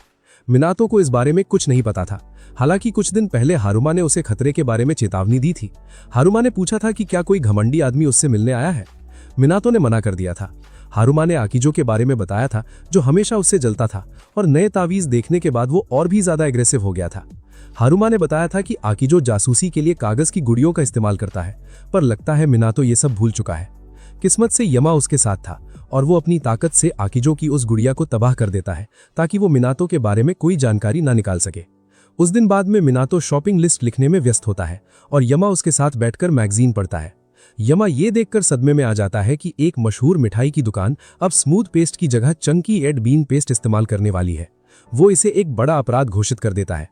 मिनातो को इस बारे में कुछ नहीं पता था। हालांकि कुछ दिन पहले हारुमा ने उसे खतरे के बारे में चेतावनी दी थी। हारुमा ने पूछा था कि क्या कोई घमंडी आदमी उससे मिलने आया है। मिनातो ने मना कर दिया था। हारुमा ने आकिजो के बारे में बताया था, जो हमेशा उससे जलता था और नए तावीज देखने के बाद वो और भी ज्यादा एग्रेसिव हो गया था। हारुमा ने बताया था कि आकिजो जासूसी के लिए कागज की गुड़ियों का इस्तेमाल करता है, पर लगता है मिनातो ये सब भूल चुका है। किस्मत से यमा उसके साथ था और वो अपनी ताकत से आकिजो की उस गुड़िया को तबाह कर देता है ताकि वो मिनातो के बारे में कोई जानकारी ना निकाल सके। उस दिन बाद में मिनातो शॉपिंग लिस्ट लिखने में व्यस्त होता है और यमा उसके साथ बैठकर मैगजीन पढ़ता है। यमा ये देखकर सदमे में आ जाता है कि एक मशहूर मिठाई की दुकान अब स्मूथ पेस्ट की जगह चंकी एड बीन पेस्ट इस्तेमाल करने वाली है। वो इसे एक बड़ा अपराध घोषित कर देता है।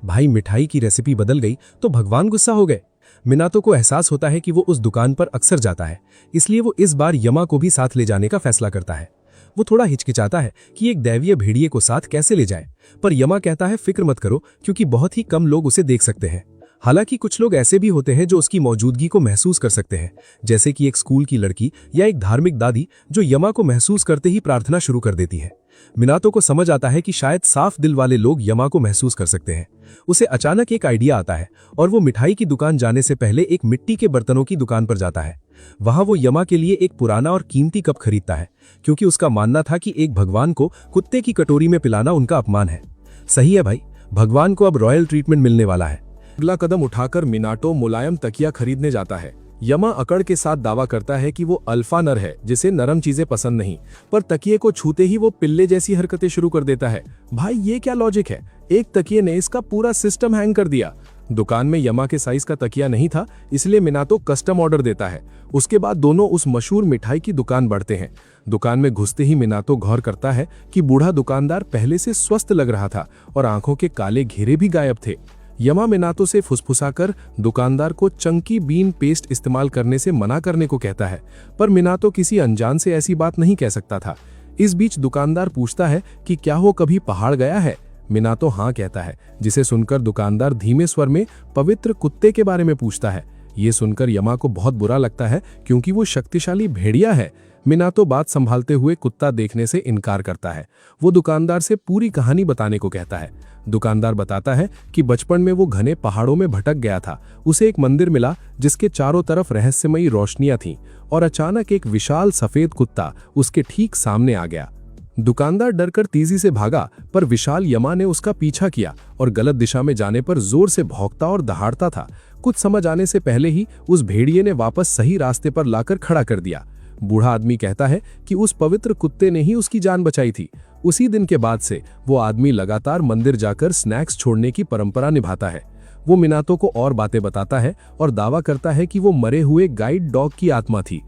भाई, मिठाई की रेसिपी बदल गई तो भगवान गुस्सा हो गए। मिनातो को एहसास होता है कि वो उस दुकान पर अक्सर जाता है, इसलिए वो इस बार यमा को भी साथ ले जाने का फैसला करता है। वो थोड़ा हिचकिचाता है कि एक दैवीय भेड़िए को साथ कैसे ले जाए, पर यमा कहता है फिक्र मत करो, क्योंकि बहुत ही कम लोग उसे देख सकते हैं। हालांकि कुछ लोग ऐसे भी होते हैं जो उसकी मौजूदगी को महसूस कर सकते हैं, जैसे कि एक स्कूल की लड़की या एक धार्मिक दादी जो यमा को महसूस करते ही प्रार्थना शुरू कर देती है। मिनातो को समझ आता है कि शायद साफ दिल वाले लोग यमा को महसूस कर सकते हैं। उसे अचानक एक आइडिया आता है और वो मिठाई की दुकान जाने से पहले एक मिट्टी के बर्तनों की दुकान पर जाता है। वहां वो यमा के लिए एक पुराना और कीमती कप खरीदता है, क्योंकि उसका मानना था कि एक भगवान को कुत्ते की कटोरी में पिलाना उनका अपमान है। सही है भाई, भगवान को अब रॉयल ट्रीटमेंट मिलने वाला है। अगला कदम उठाकर मिनाटो मुलायम तकिया खरीदने जाता है। यमा अकड़ के साथ दावा करता है कि वो अल्फा नर है जिसे नरम चीजें पसंद नहीं, पर तकिए को छूते ही वो पिल्ले जैसी हरकतें शुरू कर देता है। भाई, ये क्या लॉजिक है? एक तकिए ने इसका पूरा सिस्टम हैंग कर दिया। दुकान में यमा के साइज का तकिया नहीं था, इसलिए मिनातो कस्टम ऑर्डर देता है। उसके बाद दोनों उस मशहूर मिठाई की दुकान बढ़ते हैं। दुकान में घुसते ही मिनातो गौर करता है कि बूढ़ा दुकानदार पहले से स्वस्थ लग रहा था और आंखों के काले घेरे भी गायब थे। यमा मिनातो से फुसफुसाकर दुकानदार को चंकी बीन पेस्ट इस्तेमाल करने से मना करने को कहता है, पर मिनातो किसी अनजान से ऐसी बात नहीं कह सकता था। इस बीच दुकानदार पूछता है कि क्या वो कभी पहाड़ गया है। मिनातो हाँ कहता है, जिसे सुनकर दुकानदार धीमे स्वर में पवित्र कुत्ते के बारे में पूछता है। ये सुनकर यमा को बहुत बुरा लगता है, क्योंकि वो शक्तिशाली भेड़िया है। मिनातो बात संभालते हुए कुत्ता देखने से इनकार करता है। वो दुकानदार से पूरी कहानी बताने को कहता है। दुकानदार बताता है कि बचपन में वो घने पहाड़ों में भटक गया था। उसे एक मंदिर मिला जिसके चारों तरफ रहस्यमयी रोशनियां थीं, और अचानक एक विशाल सफेद कुत्ता उसके ठीक सामने आ गया। दुकानदार डरकर तेजी से भागा, पर विशाल यमा ने उसका पीछा किया और गलत दिशा में जाने पर जोर से भौंकता और दहाड़ता था। कुछ समझ आने से पहले ही उस भेड़िए ने वापस सही रास्ते पर लाकर खड़ा कर दिया। बूढ़ा आदमी कहता है कि उस पवित्र कुत्ते ने ही उसकी जान बचाई थी। उसी दिन के बाद से वो आदमी लगातार मंदिर जाकर स्नैक्स छोड़ने की परंपरा निभाता है। वो मिनातो को और बातें बताता है और दावा करता है कि वो मरे हुए गाइड डॉग की आत्मा थी।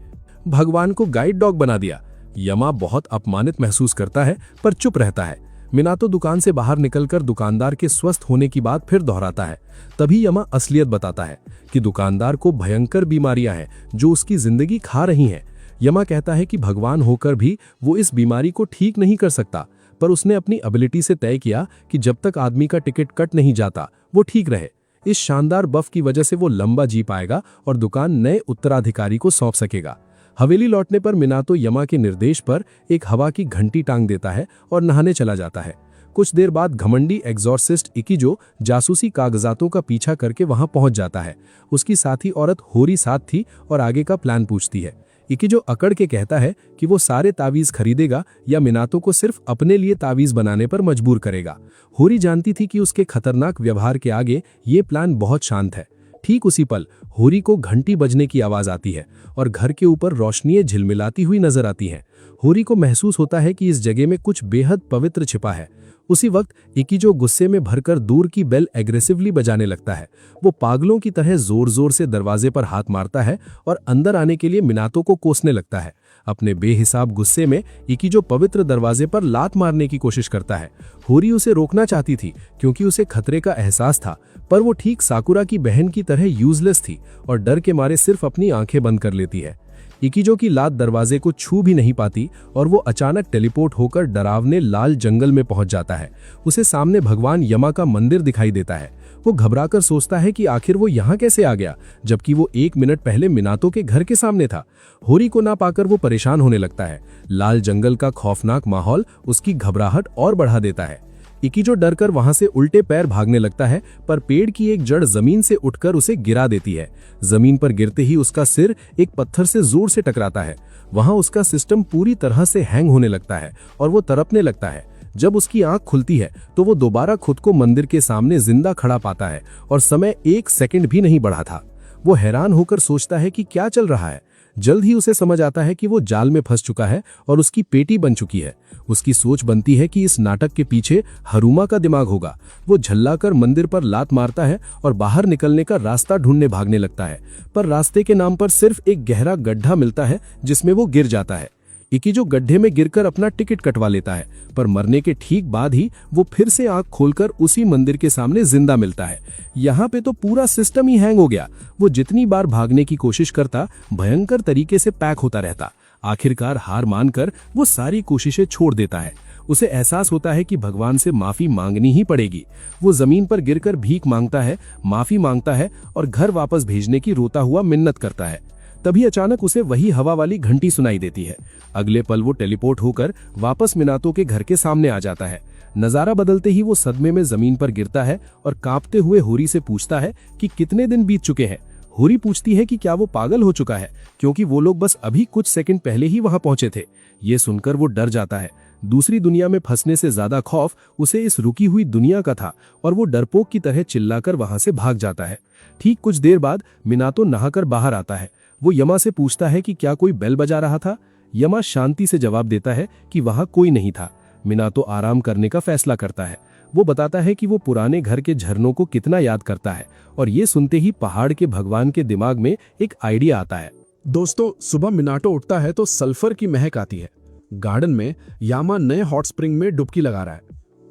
भगवान को गाइड डॉग बना दिया। यमा बहुत अपमानित महसूस करता है, पर चुप रहता है। मिनातो दुकान से बाहर निकलकर दुकानदार के स्वस्थ होने की बात फिर दोहराता है। तभी यमा असलियत बताता है कि दुकानदार को भयंकर बीमारियां हैं जो उसकी जिंदगी खा रही हैं। यमा कहता है कि भगवान होकर भी वो इस बीमारी को ठीक नहीं कर सकता, पर उसने अपनी एबिलिटी से तय किया कि जब तक आदमी का टिकट कट नहीं जाता वो ठीक रहे। इस शानदार बफ की वजह से वो लंबा जी पाएगा और दुकान नए उत्तराधिकारी को सौंप सकेगा। हवेली लौटने पर मिनातो यमा के निर्देश पर एक हवा की घंटी टांग देता है और नहाने चला जाता है। कुछ देर बाद घमंडी एग्जॉर्सिस्ट इकिजो जासूसी कागजातों का पीछा करके वहां पहुंच जाता है। उसकी साथी औरत होरी साथ थी और आगे का प्लान पूछती है। इकिजो अकड़ के कहता है कि वो सारे तावीज खरीदेगा या मिनातो को सिर्फ अपने लिए तावीज बनाने पर मजबूर करेगा। होरी जानती थी कि उसके खतरनाक व्यवहार के आगे ये प्लान बहुत शांत है। ठीक उसी पल होरी को घंटी बजने की आवाज आती है और घर के ऊपर रोशनियां झिलमिलाती हुई नजर आती हैं। होरी को महसूस होता है कि इस जगह में कुछ बेहद पवित्र छिपा है। उसी वक्त इकिजो गुस्से में भरकर दूर की बेल एग्रेसिवली बजाने लगता है। वो पागलों की तरह जोर जोर से दरवाजे पर हाथ मारता है और अंदर आने के लिए मिनातो को कोसने लगता है। अपने बेहिसाब गुस्से में इकिजो पवित्र दरवाजे पर लात मारने की कोशिश करता है। होरी उसे रोकना चाहती थी क्योंकि उसे खतरे का एहसास था, पर वो ठीक साकुरा की बहन की तरह यूजलेस थी और डर के मारे सिर्फ अपनी आंखें बंद कर लेती है। इकिजो की लात दरवाजे को छू भी नहीं पाती और वो अचानक टेलीपोर्ट होकर डरावने लाल जंगल में पहुंच जाता है। उसे सामने भगवान यमा का मंदिर दिखाई देता है। वो घबराकर सोचता है कि आखिर वो यहाँ कैसे आ गया, जबकि वो 1 मिनट पहले मिनातो के घर के सामने था। होरी को ना पाकर वो परेशान होने लगता है। लाल जंगल का खौफनाक माहौल उसकी घबराहट और बढ़ा देता है। इकिजो डरकर वहां से उल्टे पैर भागने लगता है, पर पेड़ की एक जड़ जमीन से उठकर उसे गिरा देती है। जमीन पर गिरते ही उसका सिर एक पत्थर से जोर से टकराता है। वहां उसका सिस्टम पूरी तरह से हैंग होने लगता है और वो तड़पने लगता है। जब उसकी आंख खुलती है तो वो दोबारा खुद को मंदिर के सामने जिंदा खड़ा पाता है और समय 1 सेकंड भी नहीं बढ़ा था। वो हैरान होकर सोचता है कि क्या चल रहा है। जल्द ही उसे समझ आता है कि वो जाल में फंस चुका है और उसकी पेटी बन चुकी है। उसकी सोच बनती है कि इस नाटक के पीछे हरुमा का दिमाग होगा। वो झल्लाकर मंदिर पर लात मारता है और बाहर निकलने का रास्ता ढूंढने भागने लगता है, पर रास्ते के नाम पर सिर्फ एक गहरा गड्ढा मिलता है जिसमें वो गिर जाता है। इकी जो गड्ढे में गिरकर अपना टिकट कटवा लेता है, पर मरने के ठीक बाद ही वो फिर से आंख खोलकर उसी मंदिर के सामने जिंदा मिलता है। यहाँ पे तो पूरा सिस्टम ही हैंग हो गया। वो जितनी बार भागने की कोशिश करता, भयंकर तरीके से पैक होता रहता। आखिरकार हार मानकर वो सारी कोशिशें छोड़ देता है। उसे एहसास होता है कि भगवान से माफी मांगनी ही पड़ेगी। वो जमीन पर गिरकर भीख मांगता है, माफी मांगता है और घर वापस भेजने की रोता हुआ मिन्नत करता है। तभी अचानक उसे वही हवा वाली घंटी सुनाई देती है। अगले पल वो टेलीपोर्ट होकर वापस मिनातो के घर के सामने आ जाता है। नजारा बदलते ही वो सदमे में जमीन पर गिरता है और कांपते हुए होरी से पूछता है कि कितने दिन बीत चुके हैं। होरी पूछती है कि क्या वो पागल हो चुका है, क्योंकि वो लोग बस अभी कुछ सेकंड पहले ही वहां पहुंचे थे। ये सुनकर वो डर जाता है। दूसरी दुनिया में फंसने से ज्यादा खौफ उसे इस रुकी हुई दुनिया का था और वो डरपोक की तरह चिल्लाकर वहां से भाग जाता है। ठीक कुछ देर बाद मिनातो नहाकर बाहर आता है। वो यमा से पूछता है कि क्या कोई बेल बजा रहा था। यमा शांति से जवाब देता है कि वहां कोई नहीं था। मिनातो आराम करने का फैसला करता है। वो बताता है कि वो पुराने घर के झरनों को कितना याद करता है, और ये सुनते ही पहाड़ के भगवान के दिमाग में एक आइडिया आता है। दोस्तों, सुबह मिनाटो उठता है तो सल्फर की महक आती है। गार्डन में यामा नए हॉट स्प्रिंग में डुबकी लगा रहा है।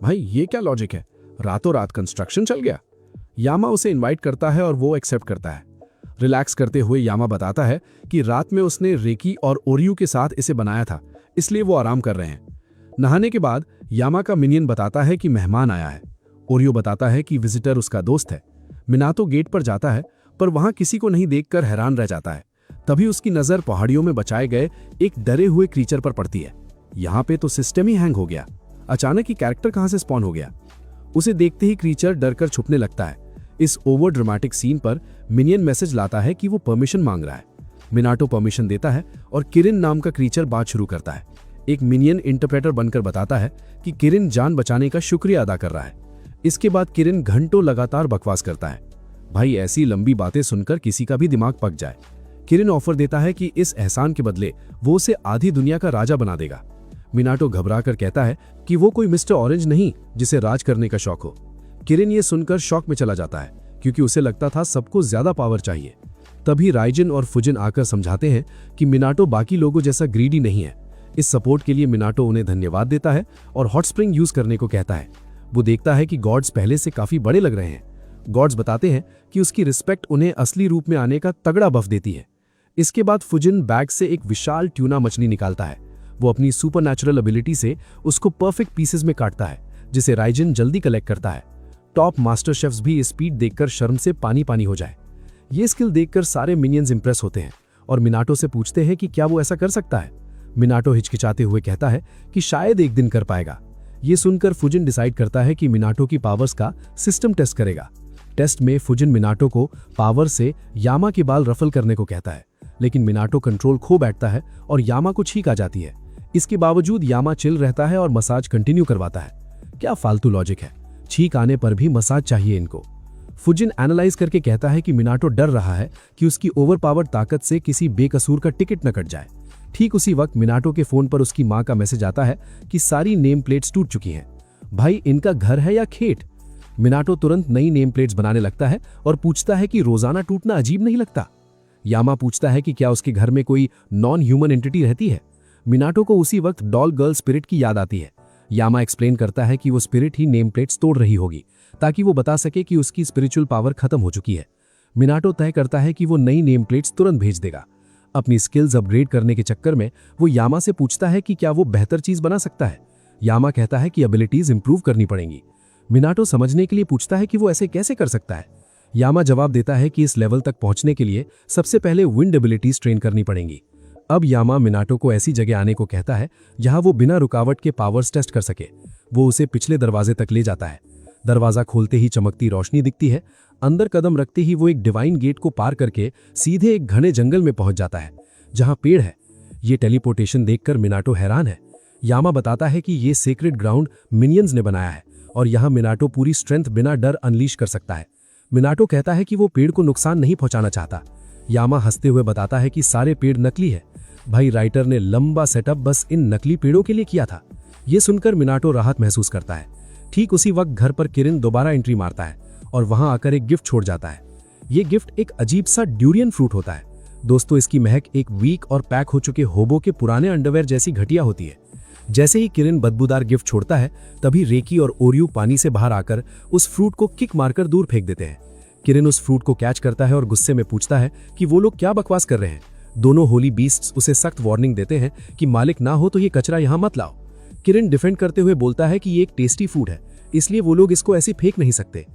भाई ये क्या लॉजिक है, रातों रात कंस्ट्रक्शन चल गया। यामा उसे इनवाइट करता है और वो एक्सेप्ट करता है। रिलैक्स करते हुए यामा बताता है कि रात में उसने रेकी और ओरियू के साथ इसे बनाया था, इसलिए वो आराम कर रहे हैं। नहाने के बाद यामा का मिनियन बताता है कि मेहमान आया है। ओरियो बताता है कि विजिटर उसका दोस्त है। मिनातो गेट पर जाता है, पर वहां किसी को नहीं देखकर हैरान रह जाता है। तभी उसकी नजर पहाड़ियों में बचाए गए एक डरे हुए क्रीचर पर पड़ती है। यहाँ पे तो सिस्टम ही हैंग हो गया। अचानक ही कैरेक्टर कहां से स्पॉन हो गया। उसे देखते ही क्रीचर डरकर छुपने लगता है। इस ओवर ड्रामेटिक सीन पर मिनियन मैसेज लाता है कि वो परमिशन मांग रहा है। मिनाटो परमिशन देता है और किरिन नाम का क्रीचर बात शुरू करता है। एक मिनियन इंटरप्रेटर बनकर बताता है कि किरिन जान बचाने का शुक्रिया अदा कर रहा है। इसके बाद किरिन घंटों लगातार बकवास करता है। भाई ऐसी लंबी बातें सुनकर किसी का भी दिमाग पक जाए। किरिन ऑफर देता है कि इस एहसान के बदले वो उसे आधी दुनिया का राजा बना देगा। मिनाटो घबराकर कहता है कि वो कोई मिस्टर ऑरेंज नहीं जिसे राज करने का शौक हो। किरिन ये सुनकर शॉक में चला जाता है, क्योंकि उसे लगता था सबको ज्यादा पावर चाहिए। तभी राइजिन और फुजिन आकर समझाते हैं कि मिनाटो बाकी लोगों जैसा ग्रीडी नहीं है। इस सपोर्ट के लिए मिनाटो उन्हें धन्यवाद देता है और हॉट स्प्रिंग यूज करने को कहता है। वो देखता है कि गॉड्स पहले से काफी बड़े लग रहे हैं। गॉड्स बताते हैं कि उसकी रिस्पेक्ट उन्हें असली रूप में आने का तगड़ा बफ देती है। इसके बाद फुजिन बैग से एक विशाल ट्यूना मछली निकालता है। वो अपनी सुपरनैचुरल एबिलिटी से उसको परफेक्ट पीसेस में काटता है, जिसे राइजिन जल्दी कलेक्ट करता है। टॉप मास्टर शेफ्स भी इस स्पीड देखकर शर्म से पानी पानी हो जाए। ये स्किल देखकर सारे मिनियंस इंप्रेस होते हैं और मिनाटो से पूछते हैं कि क्या वो ऐसा कर सकता है। मिनाटो हिचकिचाते हुए कहता है कि शायद एक दिन कर पाएगा। ये सुनकर फुजिन डिसाइड करता है कि मिनाटो की पावर्स का सिस्टम टेस्ट करेगा। टेस्ट में फुजिन मिनाटो को पावर से यामा के बाल रफल करने को कहता है, लेकिन मिनाटो कंट्रोल खो बैठता है और यामा को छींक आ जाती है। इसके बावजूद यामा चिल रहता है और मसाज कंटिन्यू करवाता है। क्या फालतू लॉजिक है, छींक आने पर भी मसाज चाहिए इनको। फुजिन एनालाइज करके कहता है कि मिनाटो डर रहा है कि उसकी ओवरपावर्ड ताकत से किसी बेकसूर का टिकट न कट जाए। ठीक उसी वक्त मिनाटो के फोन पर उसकी मां का मैसेज आता है कि सारी नेम प्लेट्स टूट चुकी हैं। भाई इनका घर है या खेत? मिनाटो तुरंत नई नेम प्लेट्स बनाने लगता है और पूछता है कि रोजाना टूटना अजीब नहीं लगता। यामा पूछता है कि क्या उसके घर में कोई नॉन ह्यूमन एंटिटी रहती है। मिनाटो को उसी वक्त डॉल गर्ल स्पिरिट की याद आती है। यामा एक्सप्लेन करता है कि वो स्पिरिट ही नेम प्लेट्स तोड़ रही होगी, ताकि वो बता सके कि उसकी स्पिरिचुअल पावर खत्म हो चुकी है। मिनाटो तय करता है कि वो नई नेम प्लेट्स तुरंत भेज देगा। अपनी स्किल्स अपग्रेड करने के चक्कर में वो यामा से पूछता है कि क्या वो बेहतर चीज बना सकता है। यामा कहता है कि एबिलिटीज इंप्रूव करनी पड़ेंगी। मिनाटो समझने के लिए पूछता है कि वो ऐसे कैसे कर सकता है। यामा जवाब देता है कि इस लेवल तक पहुंचने के लिए सबसे पहले विंड एबिलिटीज ट्रेन करनी पड़ेंगी। अब यामा मिनाटो को ऐसी जगह आने को कहता है जहां वो बिना रुकावट के पावर्स टेस्ट कर सके। वो उसे पिछले दरवाजे तक ले जाता है। दरवाजा खोलते ही चमकती रोशनी दिखती है। अंदर कदम रखते ही वो एक डिवाइन गेट को पार करके सीधे एक घने जंगल में पहुंच जाता है जहां पेड़ है। ये टेलीपोर्टेशन देखकर मिनाटो हैरान है। यामा बताता है कि ये सेक्रेड ग्राउंड मिनियंस ने बनाया है और यहां मिनाटो पूरी स्ट्रेंथ बिना डर अनलीश कर सकता है। मिनाटो कहता है कि वो पेड़ को नुकसान नहीं पहुंचाना चाहता। यामा हंसते हुए बताता है कि सारे पेड़ नकली है। भाई राइटर ने लंबा सेटअप बस इन नकली पेड़ों के लिए किया था। ये सुनकर मिनाटो राहत महसूस करता है। ठीक उसी वक्त घर पर किरिन दोबारा एंट्री मारता है और वहां आकर एक गिफ्ट छोड़ जाता है। ये गिफ्ट एक अजीब सा ड्यूरियन फ्रूट होता है। दोस्तों, इसकी महक एक वीक और पैक हो चुके होबो के पुराने अंडरवेयर जैसी घटिया होती है। जैसे ही किरिन बदबूदार गिफ्ट छोड़ता है, तभी रेकी और ओरियो पानी से बाहर आकर उस फ्रूट को किक मारकर दूर फेंक देते हैं। किरिन उस फ्रूट को कैच करता है और गुस्से में पूछता है कि वो लोग क्या बकवास कर रहे हैं। दोनों होली बीस्ट्स उसे सख्त वार्निंग देते हैं कि मालिक ना हो तो ये कचरा यहाँ मत लाओ। किरिन डिफेंड करते हुए बोलता है कि ये एक टेस्टी फूड है, इसलिए वो लोग इसको ऐसे फेंक नहीं सकते।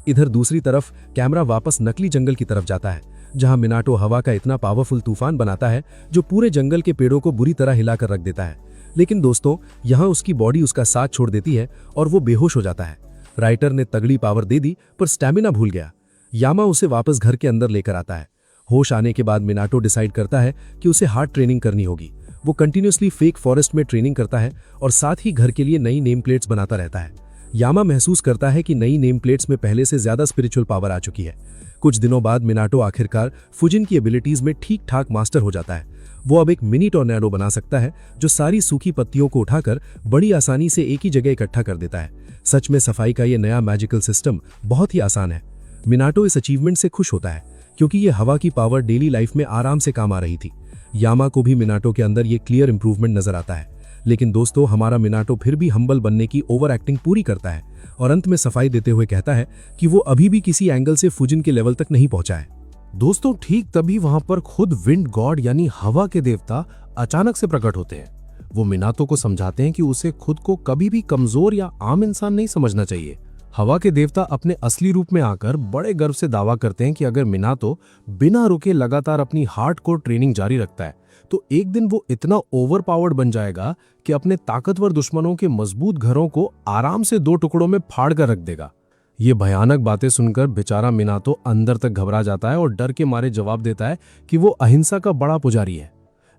इधर दूसरी तरफ कैमरा वापस नकली जंगल की तरफ जाता है, जहां मिनाटो हवा का इतना पावरफुल तूफान बनाता है जो पूरे जंगल के पेड़ों को बुरी तरह हिलाकर रख देता है। लेकिन दोस्तों, यहाँ उसकी बॉडी उसका साथ छोड़ देती है और वो बेहोश हो जाता है। राइटर ने तगड़ी पावर दे दी पर स्टैमिना भूल गया। यामा उसे वापस घर के अंदर लेकर आता है। होश आने के बाद मिनाटो डिसाइड करता है कि उसे हार्ड ट्रेनिंग करनी होगी। वो कंटिन्यूसली फेक फॉरेस्ट में ट्रेनिंग करता है और साथ ही घर के लिए नई नेम प्लेट्स बनाता रहता है। यामा महसूस करता है कि नई नेम प्लेट्स में पहले से ज्यादा स्पिरिचुअल पावर आ चुकी है। कुछ दिनों बाद मिनाटो आखिरकार फुजिन की एबिलिटीज में ठीक ठाक मास्टर हो जाता है। वो अब एक मिनी टॉर्नेडो बना सकता है जो सारी सूखी पत्तियों को उठाकर बड़ी आसानी से एक ही जगह इकट्ठा कर देता है। सच में सफाई का ये नया मैजिकल सिस्टम बहुत ही आसान है। मिनाटो इस अचीवमेंट से खुश होता है क्योंकि ये हवा की पावर डेली लाइफ में आराम से काम आ रही थी। यामा को भी मिनाटो के अंदर ये क्लियर इंप्रूवमेंट नजर आता है। लेकिन दोस्तों, हमारा मिनाटो फिर भी हम्बल बनने की ओवर एक्टिंग पूरी करता है और अंत में सफाई देते हुए कहता है कि वो अभी भी किसी एंगल से फुजिन के लेवल तक नहीं पहुंचा है। दोस्तों, ठीक तभी वहां पर खुद विंड गॉड यानी हवा के देवता अचानक से प्रकट होते हैं। वो मिनाटो को समझाते हैं कि उसे खुद को कभी भी कमजोर या आम इंसान नहीं समझना चाहिए। हवा के देवता अपने असली रूप में आकर बड़े गर्व से दावा करते हैं कि अगर मिनाटो बिना रुके लगातार अपनी हार्डकोर ट्रेनिंग जारी रखता है तो एक दिन वो इतना ओवरपावर्ड बन जाएगा कि अपने ताकतवर दुश्मनों के मजबूत घरों को आराम से 2 टुकड़ों में फाड़ कर रख देगा। ये भयानक बातें सुनकर बेचारा मिनाटो अंदर तक घबरा जाता है और डर के मारे जवाब देता है कि वो अहिंसा का बड़ा पुजारी है।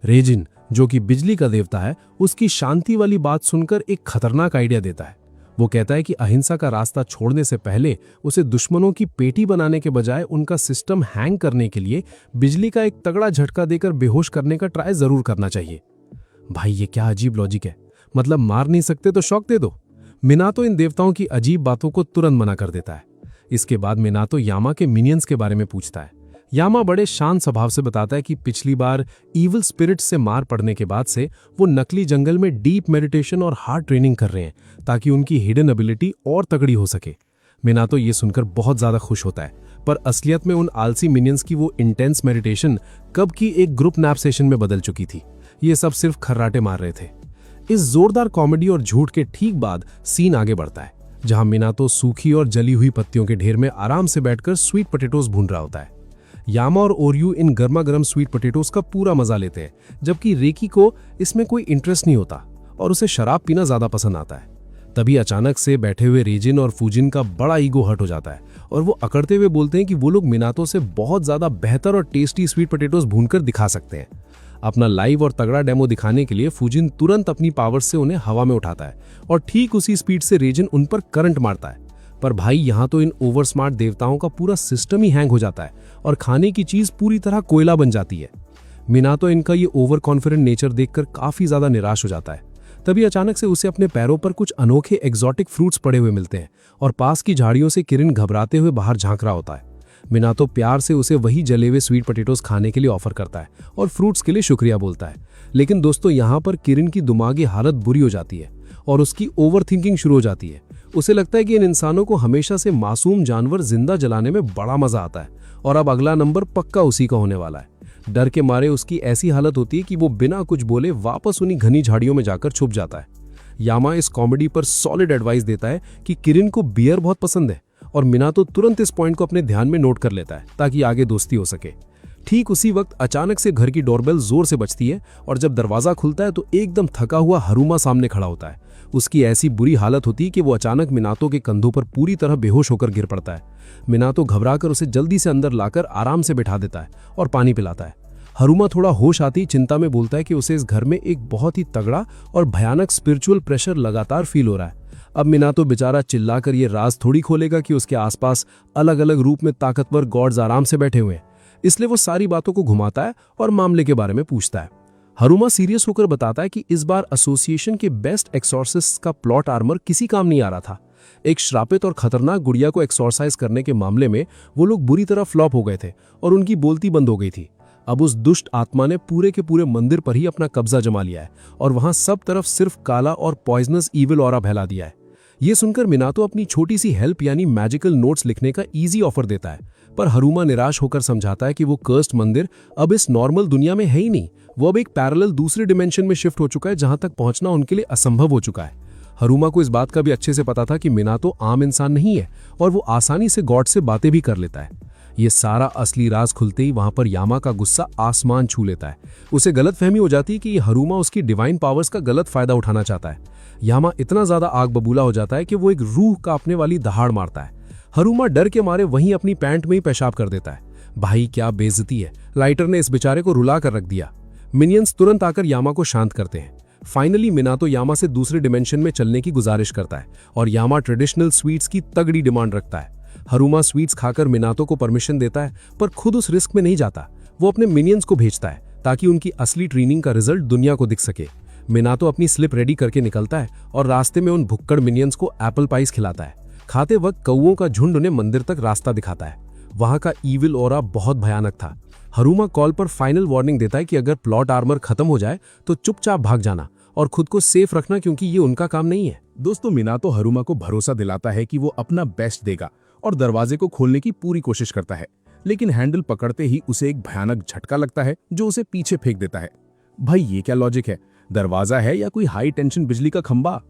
रेजिन, जो कि बिजली का देवता है, उसकी शांति वाली बात सुनकर एक खतरनाक आइडिया देता है। वो कहता है कि अहिंसा का रास्ता छोड़ने से पहले उसे दुश्मनों की पेटी बनाने के बजाय उनका सिस्टम हैंग करने के लिए बिजली का एक तगड़ा झटका देकर बेहोश करने का ट्राई जरूर करना चाहिए। भाई, ये क्या अजीब लॉजिक है। मतलब मार नहीं सकते तो शॉक दे दो। मिनाटो इन देवताओं की अजीब बातों को तुरंत मना कर देता है। इसके बाद मिनाटो यामा के मिनियंस के बारे में पूछता है। यामा बड़े शांत स्वभाव से बताता है कि पिछली बार इविल स्पिरिट से मार पड़ने के बाद से वो नकली जंगल में डीप मेडिटेशन और हार्ड ट्रेनिंग कर रहे हैं ताकि उनकी हिडन एबिलिटी और तगड़ी हो सके। मिनाटो ये सुनकर बहुत ज्यादा खुश होता है, पर असलियत में उन आलसी मिनियंस की वो इंटेंस मेडिटेशन कब की एक ग्रुप नैप सेशन में बदल चुकी थी। ये सब सिर्फ खर्राटे मार रहे थे। इस जोरदार कॉमेडी और झूठ के ठीक बाद सीन आगे बढ़ता है, जहां मिनाटो सूखी और जली हुई पत्तियों के ढेर में आराम से बैठकर स्वीट पोटैटोज भून रहा होता है। यामा और ओरियो इन गर्मा गर्म स्वीट पोटैटोज का पूरा मजा लेते हैं, जबकि रेकी को इसमें कोई इंटरेस्ट नहीं होता और उसे शराब पीना ज्यादा पसंद आता है। तभी अचानक से बैठे हुए रेजिन और फुजिन का बड़ा ईगो हर्ट हो जाता है और वो अकड़ते हुए बोलते हैं कि वो लोग मिनाटो से बहुत ज्यादा बेहतर और टेस्टी स्वीट पोटैटोज भूनकर दिखा सकते हैं। अपना लाइव और तगड़ा डेमो दिखाने के लिए फुजिन तुरंत अपनी पावर से उन्हें हवा में उठाता है और ठीक उसी स्पीड से रेजिन उन पर करंट मारता है। पर भाई, यहाँ तो इन ओवर स्मार्ट देवताओं का पूरा सिस्टम ही हैंग हो जाता है और खाने की चीज पूरी तरह कोयला बन जाती है। मिनाटो इनका ये ओवर कॉन्फिडेंट नेचर देखकर काफी ज्यादा निराश हो जाता है। तभी अचानक से उसे अपने पैरों पर कुछ अनोखे एग्जॉटिक फ्रूट्स पड़े हुए मिलते हैं और पास की झाड़ियों से किरिन घबराते हुए बाहर झांक रहा होता है। मिनाटो प्यार से उसे वही जले हुए स्वीट पोटैटोज खाने के लिए ऑफर करता है और फ्रूट्स के लिए शुक्रिया बोलता है। लेकिन दोस्तों, यहाँ पर किरिन की दिमागी हालत बुरी हो जाती है और उसकी ओवर थिंकिंग शुरू हो जाती है। उसे लगता है कि इन इंसानों को हमेशा से मासूम जानवर जिंदा जलाने में बड़ा मजा आता है और अब अगला नंबर पक्का उसी का होने वाला है। डर के मारे उसकी ऐसी हालत होती है कि वो बिना कुछ बोले वापस उन्हीं घनी झाड़ियों में जाकर छुप जाता है। यामा इस कॉमेडी पर सॉलिड एडवाइस देता है कि किरिन को बियर बहुत पसंद है और मिनाटो तुरंत इस पॉइंट को अपने ध्यान में नोट कर लेता है ताकि आगे दोस्ती हो सके। ठीक उसी वक्त अचानक से घर की डोरबेल जोर से बजती है और जब दरवाजा खुलता है तो एकदम थका हुआ हरुमा सामने खड़ा होता है। उसकी ऐसी बुरी हालत होती है कि वो अचानक मिनाटो के कंधों पर पूरी तरह बेहोश होकर गिर पड़ता है। मिनाटो घबराकर उसे जल्दी से अंदर लाकर आराम से बिठा देता है और पानी पिलाता है। हरुमा थोड़ा होश आती चिंता में बोलता है कि उसे इस घर में एक बहुत ही तगड़ा और भयानक स्पिरिचुअल प्रेशर लगातार फील हो रहा है। अब मिनाटो बेचारा चिल्लाकर ये राज थोड़ी खोलेगा कि उसके आसपास अलग अलग रूप में ताकतवर गॉड्स आराम से बैठे हुए हैं। इसलिए वो सारी बातों को घुमाता है और मामले के बारे में पूछता है। हरुमा सीरियस होकर बताता है कि इस बार एसोसिएशन के बेस्ट एक्सॉर्सिस्ट का प्लॉट आर्मर किसी काम नहीं आ रहा था। एक श्रापित और खतरनाक गुड़िया को एक्सॉर्साइज करने के मामले में वो लोग बुरी तरह फ्लॉप हो गए थे और उनकी बोलती बंद हो गई थी। अब उस दुष्ट आत्मा ने पूरे के पूरे मंदिर पर ही अपना कब्जा जमा लिया है और वहां सब तरफ सिर्फ काला और पॉइजनस ईविल ऑरा फैला दिया है। ये सुनकर मिनातो अपनी छोटी सी हेल्प यानी मैजिकल नोट्स लिखने का इजी ऑफर देता है, पर हरुमा निराश होकर समझाता है कि वो कर्स्ड मंदिर अब इस नॉर्मल दुनिया में है ही नहीं, वो अब एक पैरेलल दूसरे डिमेंशन में शिफ्ट हो चुका है जहां तक पहुंचना उनके लिए असंभव हो चुका है। हरुमा को इस बात का भी अच्छे से पता था कि मिनातो आम इंसान नहीं है और वो आसानी से गॉड से बातें भी कर लेता है। ये सारा असली राज खुलते ही वहां पर यामा का गुस्सा आसमान छू लेता है। उसे गलतफहमी हो जाती है कि हरुमा उसकी डिवाइन पावर्स का गलत फायदा उठाना चाहता है। यामा इतना ज्यादा आग बबूला हो जाता है कि वो एक रूह कांपने वाली दहाड़ मारता है। हरुमा डर के मारे वहीं अपनी पैंट में ही पेशाब कर देता है। भाई क्या बेइज्जती है, लाइटर ने इस बेचारे को रुला कर रख दिया। मिनियंस तुरंत आकर यामा को शांत करते हैं। फाइनली मिनातो यामा से दूसरे डिमेंशन में चलने की गुजारिश करता है और यामा ट्रेडिशनल स्वीट्स की तगड़ी डिमांड रखता है। हरुमा स्वीट्स खाकर मिनातो को परमिशन देता है, पर खुद उस रिस्क में नहीं जाता। वो अपने मिनियंस को भेजता है ताकि उनकी असली ट्रेनिंग का रिजल्ट दुनिया को दिख सके। मिनातो अपनी स्लिप रेडी करके निकलता है और रास्ते में उन भुक्कड़ मिनियंस को एप्पल पाइस खिलाता है। खाते वक्त कौओं का झुंड उन्हें मंदिर तक रास्ता दिखाता है। वहां का ईविल ऑरा बहुत भयानक था। हरुमा कॉल पर फाइनल वार्निंग देता है कि अगर प्लॉट आर्मर खत्म हो जाए तो चुपचाप भाग जाना और खुद को सेफ रखना, क्योंकि ये उनका काम नहीं है। दोस्तों, मिनातो हरुमा को भरोसा दिलाता है कि वो अपना बेस्ट देगा और दरवाजे को खोलने की पूरी कोशिश करता है, लेकिन हैंडल पकड़ते ही उसे एक भयानक झटका लगता है जो उसे पीछे फेंक देता है। भाई ये क्या लॉजिक है, दरवाजा है या कोई हाई टेंशन बिजली का खंबा?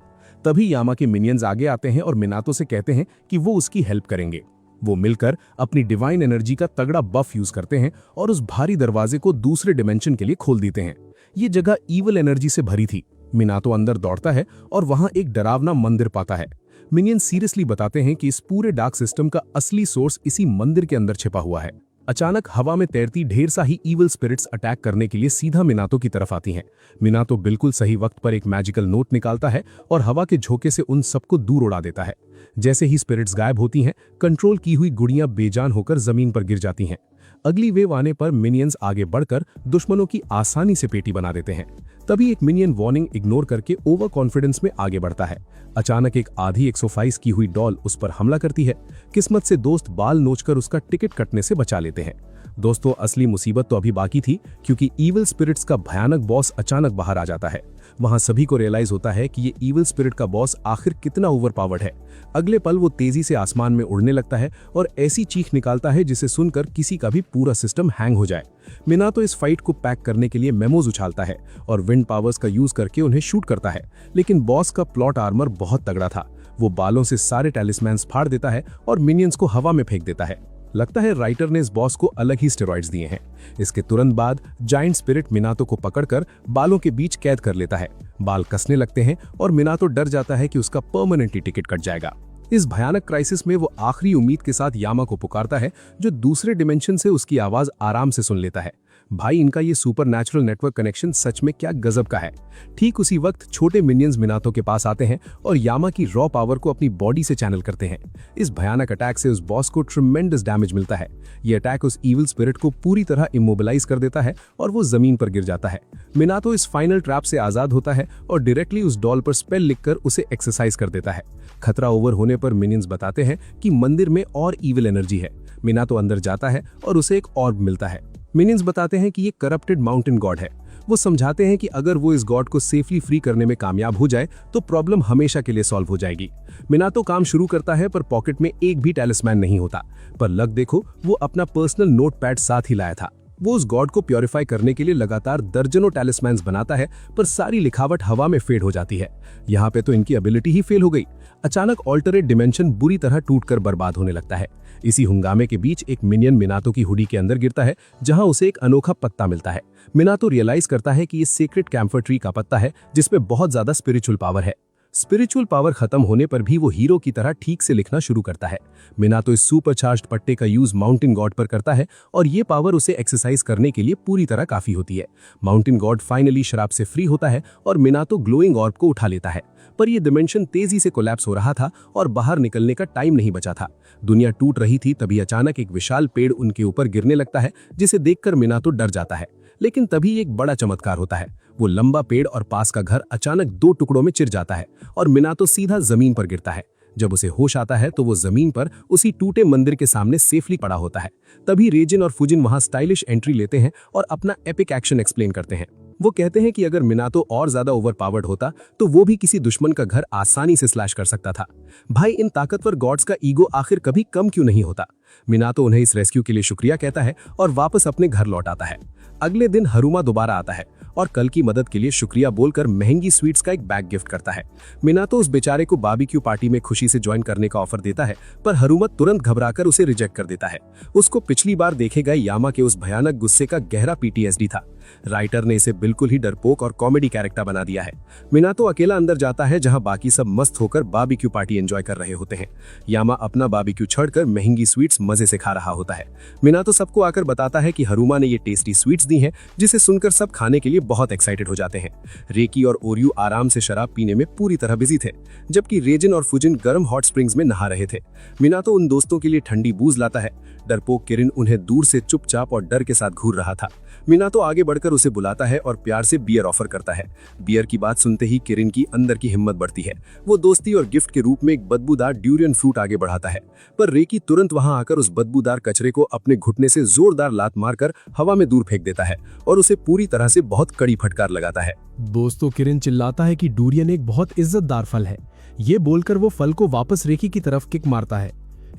तभी यामा के मिनियंस आगे आते हैं और मिनातो से कहते हैं कि वो उसकी हेल्प करेंगे। वो मिलकर अपनी डिवाइन एनर्जी का तगड़ा बफ यूज करते हैं और उस भारी दरवाजे को दूसरे डिमेंशन के लिए खोल देते हैं। ये जगह ईवल एनर्जी से भरी थी। मिनातो अंदर दौड़ता है और वहां एक डरावना मंदिर पाता है। मिनियन सीरियसली बताते हैं कि इस पूरे डार्क सिस्टम का असली सोर्स इसी मंदिर के अंदर छिपा हुआ है। अचानक हवा में तैरती ढेर सा ही ईवल स्पिरिट्स अटैक करने के लिए सीधा मिनातो की तरफ आती हैं। मिनातो बिल्कुल सही वक्त पर एक मैजिकल नोट निकालता है और हवा के झोंके से उन सबको दूर उड़ा देता है। जैसे ही स्पिरिट्स गायब होती हैं, कंट्रोल की हुई गुड़ियां बेजान होकर जमीन पर गिर जाती हैं। अगली वेव आने पर मिनियंस आगे बढ़कर दुश्मनों की आसानी से पेटी बना देते हैं। तभी एक मिनियन वार्निंग इग्नोर करके ओवर कॉन्फिडेंस में आगे बढ़ता है। अचानक एक आधी एक्सरसाइज की हुई डॉल उस पर हमला करती है। किस्मत से दोस्त बाल नोचकर उसका टिकट कटने से बचा लेते हैं। दोस्तों, असली मुसीबत तो अभी बाकी थी, क्योंकि ईविल स्पिरिट्स का भयानक बॉस अचानक बाहर आ जाता है। वहां सभी को रियलाइज होता है कि ये ईविल स्पिरिट का बॉस आखिर कितना ओवरपावर्ड है। अगले पल वो तेजी से आसमान में उड़ने लगता है और ऐसी चीख निकालता है जिसे सुनकर किसी का भी पूरा सिस्टम हैंग हो जाए। मिनातो इस फाइट को पैक करने के लिए मेमोज उछालता है और विंड पावर्स का यूज करके उन्हें शूट करता है, लेकिन बॉस का प्लॉट आर्मर बहुत तगड़ा था। वो बालों से सारे टैलिस्मैन्स फाड़ देता है और मिनियंस को हवा में फेंक देता है। लगता है राइटर ने इस बॉस को अलग ही स्टेरॉइड्स दिए हैं। इसके तुरंत बाद जायंट स्पिरिट मिनातो को पकड़कर बालों के बीच कैद कर लेता है। बाल कसने लगते हैं और मिनातो डर जाता है कि उसका परमानेंटली टिकट कट जाएगा। इस भयानक क्राइसिस में वो आखिरी उम्मीद के साथ यामा को पुकारता है, जो दूसरे डिमेंशन से उसकी आवाज आराम से सुन लेता है। भाई, इनका ये सुपरनैचुरल नेटवर्क कनेक्शन सच में क्या गजब का है। ठीक उसी वक्त छोटे मिनियंस मिनातो के पास आते हैं और यामा की रॉ पावर को अपनी बॉडी से चैनल करते हैं। इस भयानक अटैक से उस बॉस को ट्रिमेंडस डैमेज मिलता है। ये अटैक उस ईविल स्पिरिट को पूरी तरह इमोबिलाइज कर देता है और वो जमीन पर गिर जाता है। मिनातो इस फाइनल ट्रैप से आजाद होता है और डायरेक्टली उस डॉल पर स्पेल लिखकर उसे एक्सरसाइज कर देता है। खतरा ओवर होने पर मिनियंस बताते हैं कि मंदिर में और ईविल एनर्जी है। मिनातो अंदर जाता है और उसे एक ऑर्ब मिलता है। मिनियंस बताते हैं कि ये करप्टेड माउंटेन गॉड है। वो समझाते हैं कि अगर वो इस गॉड को सेफली फ्री करने में कामयाब हो जाए तो प्रॉब्लम हमेशा के लिए सॉल्व हो जाएगी। मिनातो काम शुरू करता है, पर पॉकेट में एक भी टैलिस्मैन नहीं होता। पर लक देखो, वो अपना पर्सनल नोटपैड साथ ही लाया था। वो उस गॉड को प्योरीफाई करने के लिए लगातार दर्जनों टैलिस्मैन्स बनाता है, पर सारी लिखावट हवा में फेड हो जाती है। यहाँ पे तो इनकी एबिलिटी ही फेल हो गई। अचानक ऑल्टरेट डिमेंशन बुरी तरह टूटकर बर्बाद होने लगता है। इसी हंगामे के बीच एक मिनियन मिनातो की हुडी के अंदर गिरता है, जहां उसे एक अनोखा पत्ता मिलता है। मिनातो रियलाइज करता है कि ये सीक्रेट कैम्फर ट्री का पत्ता है, जिसमें बहुत ज्यादा स्पिरिचुअल पावर है। स्पिरिचुअल पावर खत्म होने पर भी वो हीरो की तरह ठीक से लिखना शुरू करता है। मिनातो इस सुपरचार्ज्ड पट्टे का यूज माउंटेन गॉड पर करता है और ये पावर उसे एक्सरसाइज करने के लिए पूरी तरह काफी होती है। माउंटेन गॉड फाइनली शराब से फ्री होता है और मिनातो ग्लोइंग ऑर्ब को उठा लेता है, पर ये डिमेंशन तेजी से कोलैप्स हो रहा था और बाहर निकलने का टाइम नहीं बचा था। दुनिया टूट रही थी, तभी अचानक एक विशाल पेड़ उनके ऊपर गिरने लगता है, जिसे देखकर मिनातो डर जाता है। लेकिन तभी एक बड़ा चमत्कार होता है। वो लंबा पेड़ और पास का घर अचानक 2 टुकड़ों में चिर जाता है और मिनातो सीधा जमीन पर गिरता है। जब उसे होश आता है तो वो जमीन पर उसी टूटे मंदिर के सामने सेफली पड़ा होता है। तभी रेजिन और फुजिन वहां स्टाइलिश एंट्री लेते हैं और अपना एपिक एक्शन एक्सप्लेन करते हैं। वो कहते हैं कि अगर मिनातो और ज्यादा ओवरपावर्ड होता तो वो भी किसी दुश्मन का घर आसानी से स्लैश कर सकता था। भाई, इन ताकतवर गॉड्स का ईगो आखिर कभी कम क्यों नहीं होता? मिनातो उन्हें इस रेस्क्यू के लिए शुक्रिया कहता है और वापस अपने घर लौट आता है। अगले दिन हरुमा दोबारा आता है और कल की मदद के लिए शुक्रिया बोलकर महंगी स्वीट्स का एक बैग गिफ्ट करता है। मिनातो उस बेचारे को बारबेक्यू पार्टी में खुशी से ज्वाइन करने का ऑफर देता है, पर हरुमा तुरंत घबराकर उसे रिजेक्ट कर देता है। उसको पिछली बार देखे गए यामा के उस भयानक गुस्से का गहरा पीटीएसडी था। राइटर ने इसे बिल्कुल ही डरपोक और कॉमेडी कैरेक्टर बना दिया है। मिनातो अकेला अंदर जाता है जहां बाकी सब मस्त होकर बारबेक्यू पार्टी एंजॉय कर रहे होते हैं। यामा अपना बारबेक्यू छोड़कर महंगी स्वीट्स मजे से खा रहा होता है। मिनातो सबको आकर बताता है कि हरुमा ने ये टेस्टी स्वीट्स दी हैं, जिसे सुनकर सब खाने के लिए बहुत एक्साइटेड हो जाते हैं। रेकी और ओरियो आराम से शराब पीने में पूरी तरह बिजी थे, जबकि रेजिन और फुजिन गर्म हॉट स्प्रिंग्स में नहा रहे थे। मिनातो उन दोस्तों के लिए ठंडी बूज लाता है। डरपोक किरिन उन्हें दूर से चुपचाप और डर के साथ घूर रहा था। मिनातो आगे बढ़कर उसे बुलाता है और प्यार से बियर ऑफर करता है। बियर की बात सुनते ही किरिन की अंदर की हिम्मत बढ़ती है। वो दोस्ती और गिफ्ट के रूप में एक बदबूदार ड्यूरियन फ्रूट आगे बढ़ाता है, पर रेकी तुरंत वहां आकर उस बदबूदार कचरे को अपने घुटने से जोरदार लात मारकर हवा में दूर फेंक देता है और उसे पूरी तरह से बहुत कड़ी फटकार लगाता है। दोस्तों, किरिन चिल्लाता है कि डूरियन एक बहुत इज्जतदार फल है। ये बोलकर वो फल को वापस रेकी की तरफ किक मारता है।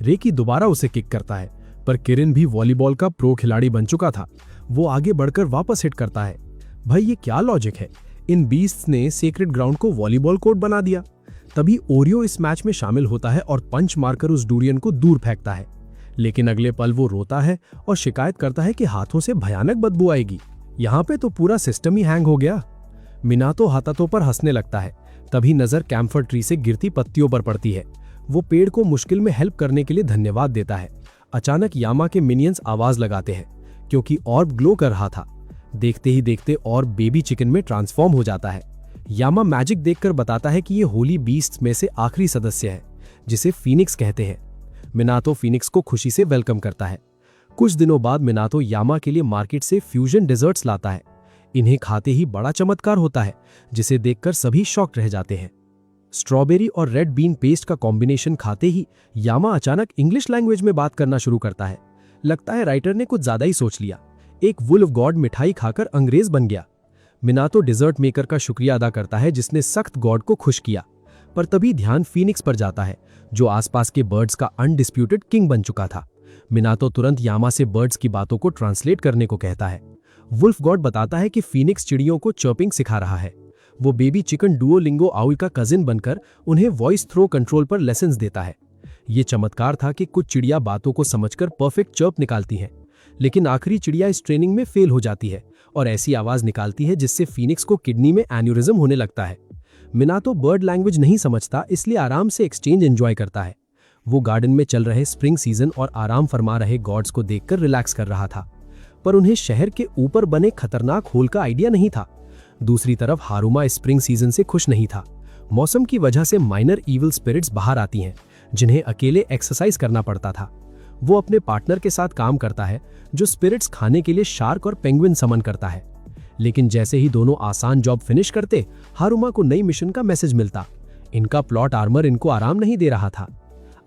रेकी दोबारा उसे किक करता है, पर किरिन भी वॉलीबॉल का प्रो खिलाड़ी बन चुका था। वो आगे बढ़कर वापस हिट करता है। भाई, ये क्या लॉजिक है? इन बीस्ट्स ने सेक्रेड ग्राउंड को वॉलीबॉल कोर्ट बना दिया। तभी ओरियो इस मैच में शामिल होता है और पंच मारकर उस डूरियन को दूर फेंकता है। लेकिन अगले पल वो रोता है और शिकायत करता है कि हाथों से भयानक बदबू आएगी। यहाँ पे तो पूरा सिस्टम ही हैंग हो गया। मिनातो हाथातों पर हंसने लगता है। तभी नजर कैम्फर ट्री से गिरती पत्तियों पर पड़ती है। वो पेड़ को मुश्किल में हेल्प करने के लिए धन्यवाद देता है। अचानक यामा के मिनियंस आवाज लगाते हैं, क्योंकि ऑर्ब ग्लो कर रहा था। देखते ही देखते ऑर्ब बेबी चिकन में ट्रांसफॉर्म हो जाता है। यामा मैजिक देखकर बताता है कि ये होली बीस्ट्स में से आखिरी सदस्य है, जिसे फीनिक्स कहते हैं। मिनातो फीनिक्स को खुशी से वेलकम करता है। कुछ दिनों बाद मिनातो यामा के लिए मार्केट से फ्यूजन डेजर्ट्स लाता है। इन्हें खाते ही बड़ा चमत्कार होता है, जिसे देखकर सभी शॉक्ड रह जाते हैं। स्ट्रॉबेरी और रेड बीन पेस्ट का कॉम्बिनेशन खाते ही यामा अचानक इंग्लिश लैंग्वेज में बात करना शुरू करता है। लगता है राइटर ने कुछ ज्यादा ही सोच लिया। एक वुल्फ गॉड मिठाई खाकर अंग्रेज बन गया। मिनातो डिजर्ट मेकर का शुक्रिया अदा करता है, जिसने सख्त गॉड को खुश किया। पर तभी ध्यान फीनिक्स पर जाता है, जो आसपास के बर्ड्स का अनडिस्प्यूटेड किंग बन चुका था। मिनातो तुरंत यामा से बर्ड्स की बातों को ट्रांसलेट करने को कहता है। वुल्फ गॉड बताता है कि फीनिक्स चिड़ियों को चर्पिंग सिखा रहा है। वो बेबी चिकन डुओलिंगो आउल का कजिन बनकर उन्हें वॉइस थ्रो कंट्रोल पर लेसन्स देता है। ये चमत्कार था कि कुछ चिड़िया बातों को समझकर परफेक्ट चर्प निकालती हैं, लेकिन आखिरी चिड़िया इस ट्रेनिंग में फेल हो जाती है और ऐसी आवाज निकालती है जिससे फीनिक्स को किडनी में एन्यूरिज्म होने लगता है। मिनातो बर्ड लैंग्वेज नहीं समझता, इसलिए आराम से एक्सचेंज एंजॉय करता है। वो गार्डन में चल रहे स्प्रिंग सीजन और आराम फरमा रहे गॉड्स को देखकर रिलैक्स कर रहा था, पर उन्हें शहर के ऊपर बने खतरनाक होल का आइडिया नहीं था। दूसरी तरफ हारुमा स्प्रिंग सीजन से खुश नहीं था। मौसम की वजह से माइनर इविल स्पिरिट्स बाहर आती हैं, जिन्हें अकेले एक्सरसाइज करना पड़ता था। वो अपने पार्टनर के साथ काम करता है, जो स्पिरिट्स खाने के लिए शार्क और पेंगुइन समन करता है। लेकिन जैसे ही दोनों आसान जॉब फिनिश करते, हारुमा को नई मिशन का मैसेज मिलता। इनका प्लॉट आर्मर इनको आराम नहीं दे रहा था।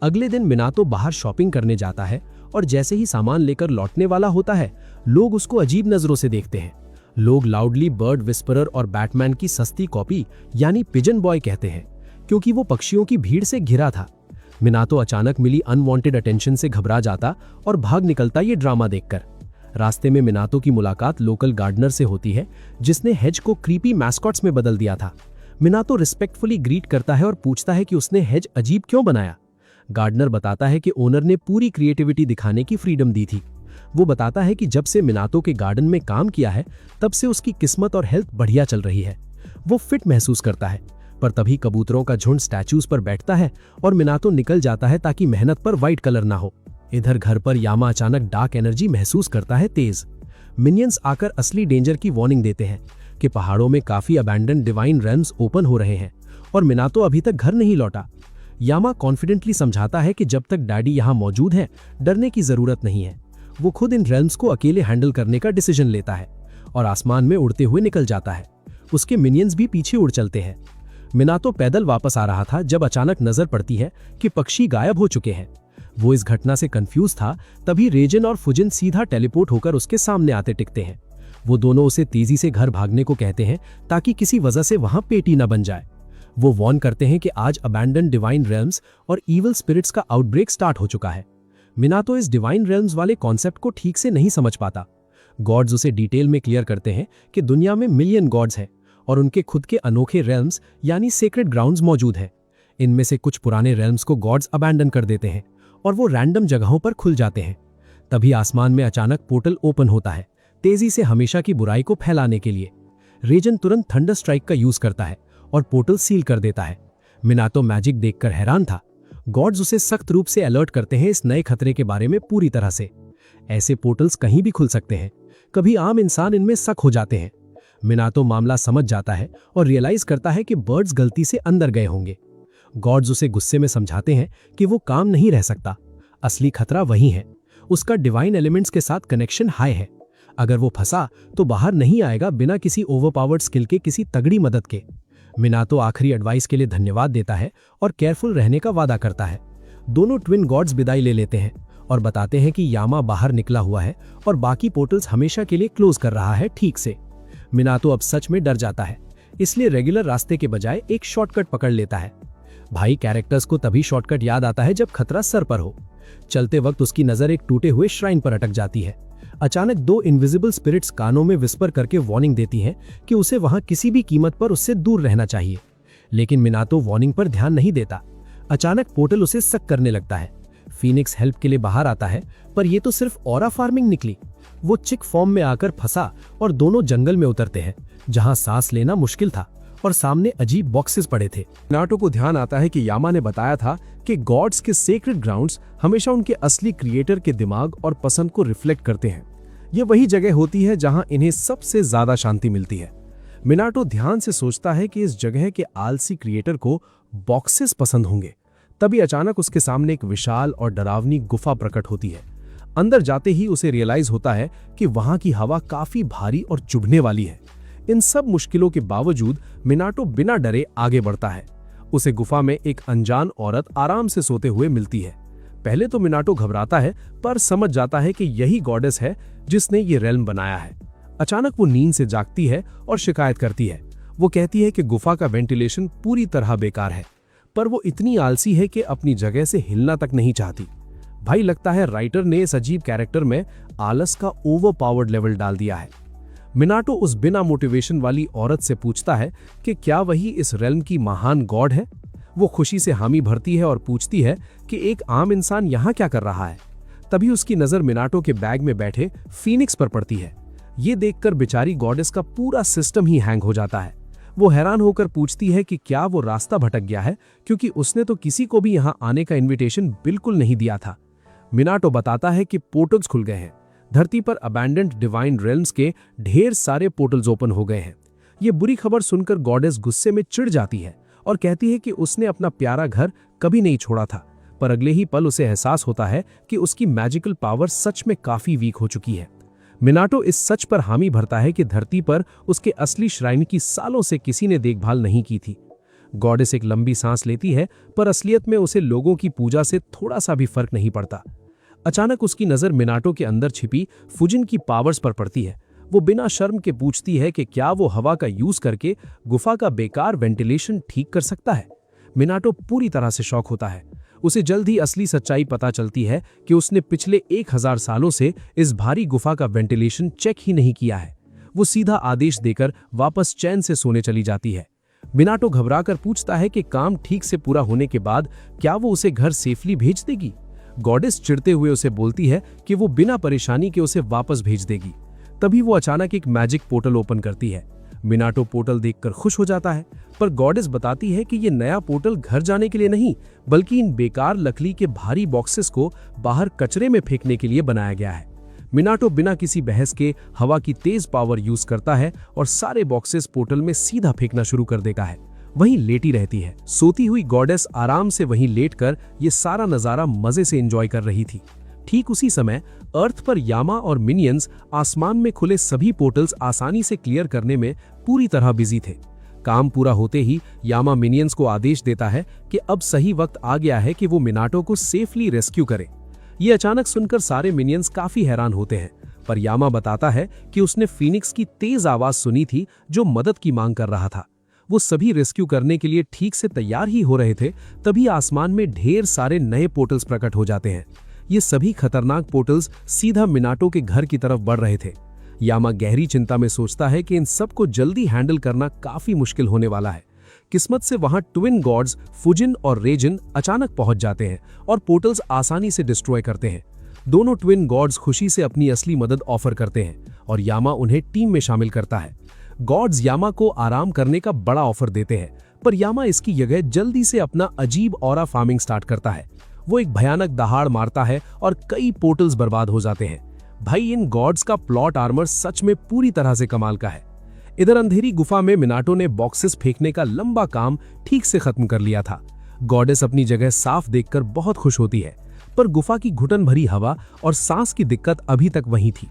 अगले दिन मिनातो बाहर शॉपिंग करने जाता है और जैसे ही सामान लेकर लौटने वाला होता है, लोग उसको अजीब नजरों से देखते हैं। लोग लाउडली बर्ड विस्परर और बैटमैन की सस्ती कॉपी यानी पिजन बॉय कहते हैं, क्योंकि वो पक्षियों की भीड़ से घिरा था। मिनातो अचानक मिली अनवांटेड अटेंशन से घबरा जाता और भाग निकलता ये ड्रामा देखकर। रास्ते में मिनातो की मुलाकात लोकल गार्डनर से होती है, जिसने हेज को क्रीपी मैस्कॉट्स में बदल दिया था। मिनातो रिस्पेक्टफुली ग्रीट करता है और पूछता है कि उसने हेज अजीब क्यों बनाया। गार्डनर बताता है कि ओनर ने पूरी क्रिएटिविटी दिखाने की फ्रीडम दी थी। वो बताता है कि जब से मिनातो के गार्डन में काम किया है, तब से उसकी किस्मत और हेल्थ बढ़िया चल रही है। वो फिट महसूस करता है। पर तभी कबूतरों का झुंड स्टैचूज पर बैठता है और मिनाटो निकल जाता है ताकि मेहनत पर वाइट कलर ना हो। इधर घर पर यामा अचानक डार्क एनर्जी महसूस करता है तेज। मिनियंस आकर असली डेंजर की वार्निंग देते हैं कि पहाड़ों में काफी अबैंडन डिवाइन रेल्म्स ओपन हो रहे हैं और मिनाटो अभी तक घर नहीं लौटा। यामा कॉन्फिडेंटली समझाता है कि जब तक डैडी यहाँ मौजूद है डरने की जरूरत नहीं है। वो खुद इन रेल्म्स को अकेले हैंडल करने का डिसीजन लेता है और आसमान में उड़ते हुए निकल जाता है। उसके मिनियंस भी पीछे उड़ चलते हैं। मिनाटो पैदल वापस आ रहा था जब अचानक नजर पड़ती है कि पक्षी गायब हो चुके हैं। वो इस घटना से कंफ्यूज था, तभी रेजन और फुजिन सीधा टेलीपोर्ट होकर उसके सामने आते टिकते हैं। वो दोनों उसे तेजी से घर भागने को कहते हैं ताकि किसी वजह से वहां पेटी न बन जाए। वो वार्न करते हैं कि आज अबैंडन डिवाइन रेल्म्स और इविल स्पिरिट्स का आउटब्रेक स्टार्ट हो चुका है। मिनाटो इस डिवाइन रेल्म्स वाले कॉन्सेप्ट को ठीक से नहीं समझ पाता। गॉड्स उसे डिटेल में क्लियर करते हैं कि दुनिया में मिलियन गॉड्स हैं और उनके खुद के अनोखे रेल्म्स यानी सेक्रेड ग्राउंड्स मौजूद हैं। इनमें से कुछ पुराने रेल्म्स को गॉड्स अबैंडन कर देते हैं और वो रैंडम जगहों पर खुल जाते हैं। तभी आसमान में अचानक पोर्टल ओपन होता है, तेजी से हमेशा की बुराई को फैलाने के लिए। रेजन तुरंत थंडर स्ट्राइक का यूज करता है और पोर्टल सील कर देता है। मिनाटो मैजिक देखकर हैरान था। गॉड्स उसे सख्त रूप से अलर्ट करते हैं इस नए खतरे के बारे में पूरी तरह से। ऐसे पोर्टल्स कहीं भी खुल सकते हैं, कभी आम इंसान इनमें शक हो जाते हैं। मिनाटो मामला समझ जाता है और रियलाइज करता है कि बर्ड्स गलती से अंदर गए होंगे। गॉड्स उसे गुस्से में समझाते हैं कि वो काम नहीं रह सकता, असली खतरा वही है। उसका डिवाइन एलिमेंट्स के साथ कनेक्शन हाई है। अगर वो फंसा तो बाहर नहीं आएगा बिना किसी ओवरपावर्ड स्किल के किसी तगड़ी मदद के। मिनाटो आखिरी एडवाइस के लिए धन्यवाद देता है और केयरफुल रहने का वादा करता है। दोनों ट्विन गॉड्स विदाई ले लेते हैं और बताते हैं कि यामा बाहर निकला हुआ है और बाकी पोर्टल्स हमेशा के लिए क्लोज कर रहा है ठीक से। मिनाटो अब सच में डर जाता है, इसलिए रेगुलर रास्ते के बजाय एक शॉर्टकट पकड़ लेता है। भाई कैरेक्टर्स को तभी शॉर्टकट याद आता है जब खतरा सर पर हो। चलते वक्त उसकी नजर एक टूटे हुए श्राइन पर अटक जाती है। अचानक दो इनविजिबल स्पिरिट्स कानों में विस्पर करके वार्निंग देती हैं कि उसे वहां किसी भी कीमत पर उससे दूर रहना चाहिए। लेकिन मिनाटो वार्निंग पर ध्यान नहीं देता। अचानक पोर्टल उसे शक करने लगता है। फीनिक्स हेल्प के लिए बाहर आता है, पर यह तो सिर्फ ऑरा फार्मिंग निकली। वो चिक फॉर्म में आकर फंसा और दोनों जंगल में उतरते हैं, जहां सांस लेना मुश्किल था और सामने अजीब बॉक्सेस पड़े थे। मिनाटो को ध्यान आता है कि यामा ने बताया था कि गॉड्स के सेक्रेड ग्राउंड्स हमेशा उनके असली क्रिएटर के दिमाग और पसंद को रिफ्लेक्ट करते हैं। ये वही जगह होती है जहां इन्हें सबसे ज्यादा शांति मिलती है। मिनाटो ध्यान से सोचता है कि इस जगह के आलसी क्रिएटर को बॉक्सेस पसंद होंगे। तभी अचानक उसके सामने एक विशाल और डरावनी गुफा प्रकट होती है। अंदर जाते ही उसे रियलाइज होता है कि वहां की हवा काफी भारी और चुभने वाली है। इन सब मुश्किलों के बावजूद मिनाटो बिना डरे आगे बढ़ता है। उसे गुफा में एक अनजान औरत आराम से सोते हुए मिलती है। पहले तो मिनाटो घबराता है, पर समझ जाता है कि यही गॉडेस है जिसने ये रेल्म बनाया है। अचानक वो नींद से जागती है और शिकायत करती है। वो कहती है कि गुफा का वेंटिलेशन पूरी तरह बेकार है, पर वो इतनी आलसी है कि अपनी जगह से हिलना तक नहीं चाहती। भाई लगता है राइटर ने इस अजीब कैरेक्टर में आलस का ओवरपावर्ड लेवल डाल दिया है। मिनाटो उस बिना मोटिवेशन वाली औरत से पूछता है कि क्या वही इस रेल्म की महान गॉड है। वो खुशी से हामी भरती है और पूछती है कि एक आम इंसान यहाँ क्या कर रहा है। तभी उसकी नजर मिनाटो के बैग में बैठे फीनिक्स पर पड़ती है। ये देखकर बेचारी गॉडेस का पूरा सिस्टम ही हैंग हो जाता है। वो हैरान होकर पूछती है कि क्या वो रास्ता भटक गया है, क्योंकि उसने तो किसी को भी यहाँ आने का इन्विटेशन बिल्कुल नहीं दिया था। मिनाटो बताता है कि पोर्टल्स खुल गए हैं। धरती पर अबैंडन्ड डिवाइन रेल्म्स के ढेर सारे पोर्टल्स ओपन हो गए हैं। ये बुरी खबर सुनकर गॉडेस गुस्से में चिढ़ जाती है और कहती है कि उसने अपना प्यारा घर कभी नहीं छोड़ा था, पर अगले ही पल उसे एहसास होता है कि उसकी मैजिकल पावर सच में काफी वीक हो चुकी है। मिनाटो इस सच पर हामी भरता है कि धरती पर उसके असली श्राइन की सालों से किसी ने देखभाल नहीं की थी। गॉडेस एक लंबी सांस लेती है, पर असलियत में उसे लोगों की पूजा से थोड़ा सा भी फर्क नहीं पड़ता। अचानक उसकी नजर मिनाटो के अंदर छिपी फुजिन की पावर्स पर पड़ती है। वो बिना शर्म के पूछती है कि क्या वो हवा का यूज करके गुफा का बेकार वेंटिलेशन ठीक कर सकता है। मिनाटो पूरी तरह से शॉक होता है। उसे जल्द ही असली सच्चाई पता चलती है कि उसने पिछले 1000 सालों से इस भारी गुफा का वेंटिलेशन चेक ही नहीं किया है। वो सीधा आदेश देकर वापस चैन से सोने चली जाती है। मिनाटो घबराकर पूछता है कि काम ठीक से पूरा होने के बाद क्या वो उसे घर सेफली भेज देगी। गॉडेस चिढ़ते हुए उसे बोलती है कि वो बिना परेशानी के उसे वापस भेज देगी। तभी वो अचानक एक मैजिक पोर्टल ओपन करती है। मिनाटो पोर्टल देखकर खुश हो जाता है, पर गॉडेस बताती है कि ये नया पोर्टल घर जाने के लिए नहीं, बल्कि इन बेकार लकड़ी के भारी बॉक्सेस को बाहर कचरे में फेंकने के लिए बनाया गया है। मिनाटो बिना किसी बहस के हवा की तेज पावर यूज करता है और सारे बॉक्सेस पोर्टल में सीधा फेंकना शुरू कर देता है। वहीं लेटी रहती है। सोती हुई गॉडेस आराम से वहीं लेटकर ये सारा नजारा मजे से एंजॉय कर रही थी। ठीक उसी समय अर्थ पर यामा और मिनियंस आसमान में खुले सभी पोर्टल्स आसानी से क्लियर करने में पूरी तरह बिजी थे। काम पूरा होते ही यामा मिनियंस को आदेश देता है कि अब सही वक्त आ गया है कि वो मिनाटो को सेफली रेस्क्यू करे। ये अचानक सुनकर सारे मिनियंस काफी हैरान होते हैं, पर यामा बताता है कि उसने फीनिक्स की तेज आवाज सुनी थी जो मदद की मांग कर रहा था। वो सभी रेस्क्यू करने के लिए ठीक से तैयार ही हो रहे थे, तभी आसमान में ढेर सारे नए पोर्टल्स प्रकट हो जाते हैं। ये सभी खतरनाक पोर्टल्स सीधा मिनाटो के घर की तरफ बढ़ रहे थे। यामा गहरी चिंता में सोचता है कि इन सब को जल्दी हैंडल करना काफी मुश्किल होने वाला है। किस्मत से वहां ट्विन गॉड्स फुजिन और रेजिन अचानक पहुंच जाते हैं और पोर्टल्स आसानी से डिस्ट्रॉय करते हैं। दोनों ट्विन गॉड्स खुशी से अपनी असली मदद ऑफर करते हैं और यामा उन्हें टीम में शामिल करता है। गॉड्स यामा को आराम करने का बड़ा ऑफर देते हैं, पर यामा इसकी जगह जल्दी से अपना अजीब ऑरा फार्मिंग स्टार्ट करता है। वो एक भयानक दहाड़ मारता है और कई पोर्टल्स बर्बाद हो जाते हैं। भाई, इन गॉड्स का प्लॉट आर्मर सच में पूरी तरह से कमाल का है। इधर अंधेरी गुफा में मिनाटो ने बॉक्सेस फेंकने का लंबा काम ठीक से खत्म कर लिया था। गॉडेस अपनी जगह साफ देखकर बहुत खुश होती है, पर गुफा की घुटन भरी हवा और सांस की दिक्कत अभी तक वहीं थी।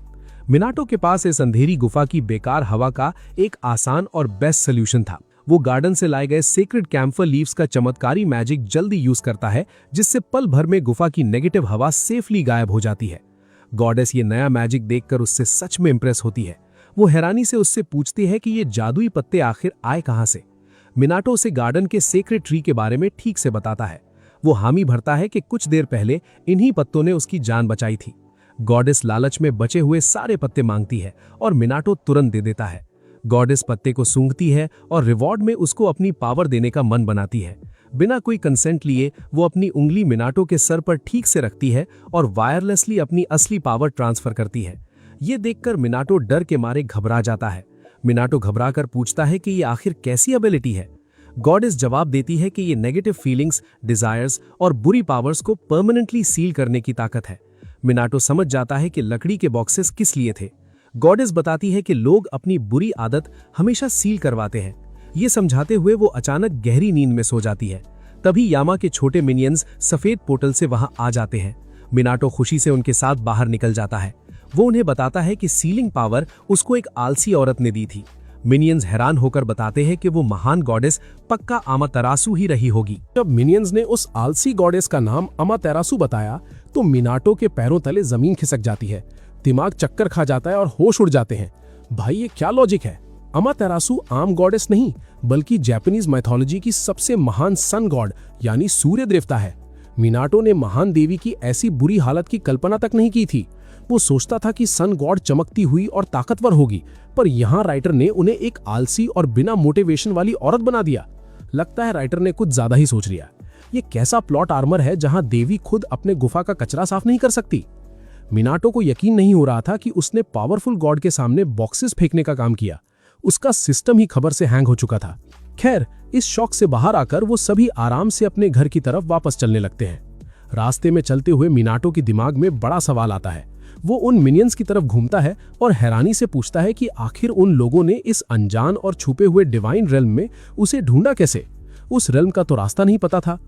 मिनाटो के पास इस अंधेरी गुफा की बेकार हवा का एक आसान और बेस्ट सोल्यूशन था। वो गार्डन से लाए गए सेक्रेड कैम्फर लीव्स का चमत्कारी मैजिक जल्दी यूज करता है, जिससे पल भर में गुफा की नेगेटिव हवा सेफली गायब हो जाती है। गॉडेस ये नया मैजिक देखकर उससे सच में इंप्रेस होती है। वो हैरानी से उससे पूछती है कि ये जादुई पत्ते आखिर आए कहां से। मिनाटो उसे गार्डन के सेक्रेड ट्री के बारे में ठीक से बताता है। वो हामी भरता है कि कुछ देर पहले इन्हीं पत्तों ने उसकी जान बचाई थी। गॉडेस लालच में बचे हुए सारे पत्ते मांगती है और मिनाटो तुरंत दे देता है। गॉडेस पत्ते को सूंघती है और रिवॉर्ड में उसको अपनी पावर देने का मन बनाती है। बिना कोई कंसेंट लिए वो अपनी उंगली मिनाटो के सर पर ठीक से रखती है और वायरलेसली अपनी असली पावर ट्रांसफर करती है। ये देखकर मिनाटो डर के मारे घबरा जाता है। मिनाटो घबराकर पूछता है कि ये आखिर कैसी एबिलिटी है। गॉडेस जवाब देती है कि ये नेगेटिव फीलिंग्स, डिजायर्स और बुरी पावर्स को परमानेंटली सील करने की ताकत है। मिनाटो समझ जाता है कि लकड़ी के बॉक्सेस किस लिए थे। गॉडेस बताती है कि लोग अपनी बुरी आदत हमेशा सील करवाते हैं। ये समझाते हुए वो अचानक गहरी नींद में सो जाती है। तभी यामा के छोटे मिनियंस सफेद पोर्टल से वहां आ जाते हैं। मिनाटो खुशी से उनके साथ बाहर निकल जाता है। वो उन्हें बताता है कि सीलिंग पावर उसको एक आलसी औरत ने दी थी। मिनियंस हैरान होकर बताते हैं कि वो महान गॉडेस पक्का अमातेरासु ही रही होगी। जब मिनियंस ने उस आलसी गॉडेस का नाम अमातेरासु बताया तो मिनाटो के पैरों तले जमीन खिसक जाती है। दिमाग चक्कर खा जाता है और होश उड़ जाते हैं। भाई, ये क्या लॉजिक है? अमातेरासु आम गॉडेस नहीं, बल्कि जापानीज माइथोलॉजी की सबसे महान सन गॉड यानी सूर्य देवता है। मिनाटो ने महान देवी की ऐसी बुरी हालत की कल्पना तक नहीं की थी। वो सोचता था कि सन गॉड चमकती हुई और ताकतवर होगी, पर यहाँ राइटर ने उन्हें एक आलसी और बिना मोटिवेशन वाली औरत बना दिया। लगता है राइटर ने कुछ ज्यादा ही सोच लिया। ये कैसा प्लॉट आर्मर है जहां देवी खुद अपने गुफा का कचरा साफ नहीं कर सकती। मिनाटो को यकीन नहीं हो रहा था कि उसने पावरफुल गॉड के सामने बॉक्सेस फेंकने का काम किया। उसका सिस्टम ही खबर से हैंग हो चुका था। खैर, इस शॉक से बाहर आकर वो सभी आराम से अपने घर की तरफ वापस चलने लगते हैं। रास्ते में चलते हुए मिनाटो के दिमाग में बड़ा सवाल आता है। वो उन मिनियंस की तरफ घूमता है और हैरानी से पूछता है कि आखिर उन लोगों ने इस अनजान और छुपे हुए डिवाइन रेल्म में उसे ढूंढा कैसे। उस रेल्म का तो रास्ता नहीं पता था।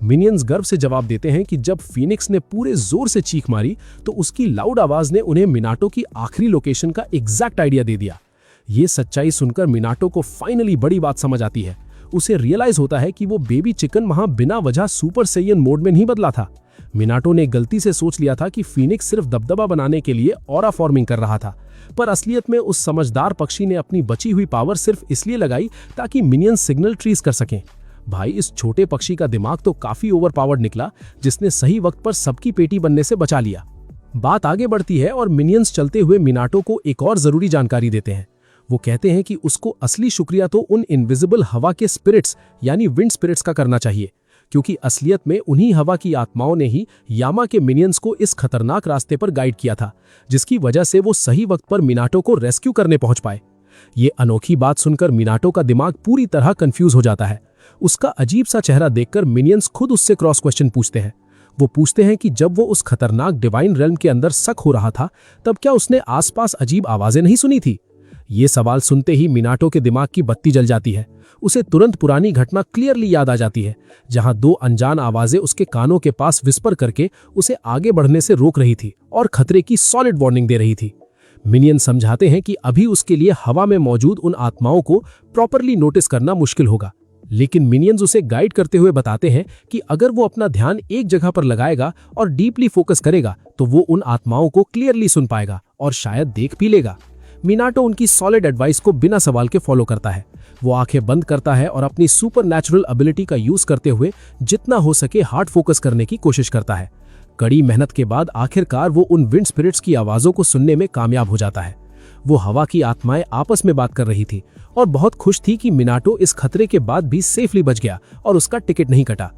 मिनियंस गर्व से जवाब देते हैं कि जब फीनिक्स ने पूरे जोर से चीख मारी तो उसकी लाउड आवाज ने उन्हें मिनाटो की आखिरी लोकेशन का एग्जैक्ट आइडिया दे दिया। ये सच्चाई सुनकर मिनाटो को फाइनली बड़ी बात समझ आती है। उसे रियलाइज होता है कि वो बेबी चिकन वहां बिना वजह सुपर सैयन मोड में नहीं बदला था। मिनाटो ने गलती से सोच लिया था कि फीनिक्स सिर्फ दबदबा बनाने के लिए ऑरा फॉर्मिंग कर रहा था, पर असलियत में उस समझदार पक्षी ने अपनी बची हुई पावर सिर्फ इसलिए लगाई ताकि मिनियंस सिग्नल ट्रीज कर सकें। भाई, इस छोटे पक्षी का दिमाग तो काफी ओवर पावर्ड निकला, जिसने सही वक्त पर सबकी पेटी बनने से बचा लिया। बात आगे बढ़ती है और मिनियंस चलते हुए मिनाटो को एक और जरूरी जानकारी देते हैं। वो कहते हैं कि उसको असली शुक्रिया तो उन इनविजिबल हवा के स्पिरिट्स यानी विंड स्पिरिट्स का करना चाहिए, क्योंकि असलियत में उन्हीं हवा की आत्माओं ने ही यामा के मिनियंस को इस खतरनाक रास्ते पर गाइड किया था, जिसकी वजह से वो सही वक्त पर मिनाटो को रेस्क्यू करने पहुंच पाए। ये अनोखी बात सुनकर मिनाटो का दिमाग पूरी तरह कंफ्यूज हो जाता है। उसका अजीब सा चेहरा देखकर मिनियंस खुद उससे क्रॉस क्वेश्चन पूछते हैं। वो पूछते हैं कि जब वो उस खतरनाक डिवाइन रेल्म के अंदर शक हो रहा था तब क्या उसने आसपास अजीब आवाजें नहीं सुनी थी। ये सवाल सुनते ही मिनाटो के दिमाग की बत्ती जल जाती है। उसे तुरंत पुरानी घटना क्लियरली याद आ जाती है, जहां दो अनजान आवाजें उसके कानों के पास विस्पर करके उसे आगे बढ़ने से रोक रही थी और खतरे की सॉलिड वार्निंग दे रही थी। मिनियन समझाते हैं कि अभी उसके लिए हवा में मौजूद उन आत्माओं को प्रॉपरली नोटिस करना मुश्किल होगा, लेकिन मिनियंस उसे गाइड करते हुए बताते हैं कि अगर वो अपना ध्यान एक जगह पर लगाएगा और डीपली फोकस करेगा तो वो उन आत्माओं को क्लियरली सुन पाएगा और शायद देख भी लेगा। मिनाटो उनकी सॉलिड एडवाइस को बिना सवाल के फॉलो करता है। वो आंखें बंद करता है और अपनी सुपर नेचुरल एबिलिटी का यूज करते हुए जितना हो सके हार्ड फोकस करने की कोशिश करता है। कड़ी मेहनत के बाद आखिरकार वो उन विंड स्पिरिट्स की आवाजों को सुनने में कामयाब हो जाता है। वो हवा की आत्माएं आपस में बात कर रही थी और बहुत खुश थी कि मिनाटो इस खतरे के बाद भी सेफली बच गया और उसका टिकट नहीं कटा।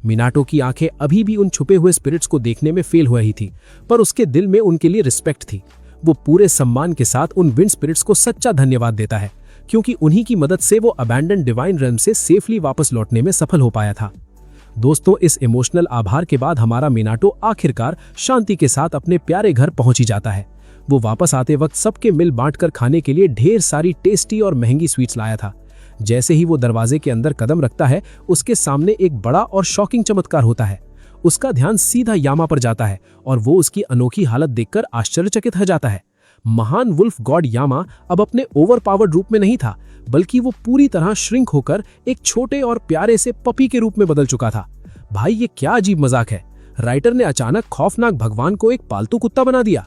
मिनाटो की आंखें अभी भी उन छुपे हुए स्पिरिट्स को देखने में फेल हो रही थी, पर उसके दिल में उनके लिए रिस्पेक्ट थी। वो पूरे सम्मान के साथ उन विंड स्पिरिट्स को सच्चा धन्यवाद देता है, क्योंकि उन्हीं की मदद से वो अबैंडन डिवाइन रेल्म से सेफली वापस लौटने में सफल हो पाया था। दोस्तों, इस इमोशनल आभार के बाद हमारा मिनाटो आखिरकार शांति के साथ अपने प्यारे घर पहुंच ही जाता है। वो वापस आते वक्त सबके मिल बांटकर खाने के लिए ढेर सारी टेस्टी और महंगी स्वीट्स लाया था। जैसे ही वो दरवाजे के अंदर कदम रखता है, उसके सामने एक बड़ा और शॉकिंग चमत्कार होता है। उसका ध्यान सीधा यामा पर जाता है और वो उसकी अनोखी हालत देखकर आश्चर्यचकित हो जाता है। महान वुल्फ गॉड यामा अब अपने ओवरपावर्ड रूप में नहीं था, बल्कि वो पूरी तरह श्रिंक होकर एक छोटे और प्यारे से पपी के रूप में बदल चुका था। भाई, ये क्या अजीब मजाक है। राइटर ने अचानक खौफनाक भगवान को एक पालतू कुत्ता बना दिया।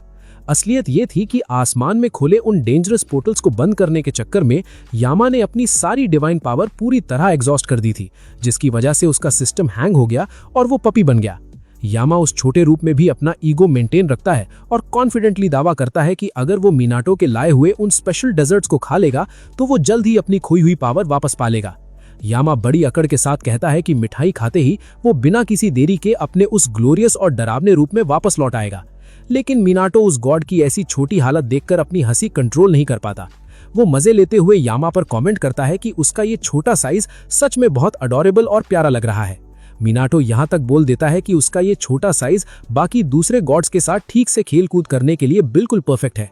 असलियत ये थी कि आसमान में खुले उन डेंजरस पोर्टल्स को बंद करने के चक्कर में यामा ने अपनी सारी डिवाइन पावर पूरी तरह एग्जॉस्ट कर दी थी, जिसकी वजह से उसका सिस्टम हैंग हो गया और वो पपी बन गया। यामा उस छोटे रूप में भी अपना ईगो मेंटेन रखता है और कॉन्फिडेंटली दावा करता है कि अगर वो मिनाटो के लाए हुए उन स्पेशल डेजर्ट्स को खा लेगा तो वो जल्द ही अपनी खोई हुई पावर वापस पा लेगा। यामा बड़ी अकड़ के साथ कहता है कि मिठाई खाते ही वो बिना किसी देरी के अपने उस ग्लोरियस और डरावने रूप में वापस लौट आएगा। लेकिन मिनाटो उस गॉड की ऐसी छोटी हालत देखकर अपनी हंसी कंट्रोल नहीं कर पाता। वो मजे लेते हुए यामा पर कमेंट करता है कि उसका ये छोटा साइज सच में बहुत अडोरेबल और प्यारा लग रहा है। मिनाटो यहाँ तक बोल देता है कि उसका ये छोटा साइज बाकी दूसरे गॉड्स के साथ ठीक से खेल कूद करने के लिए बिल्कुल परफेक्ट है।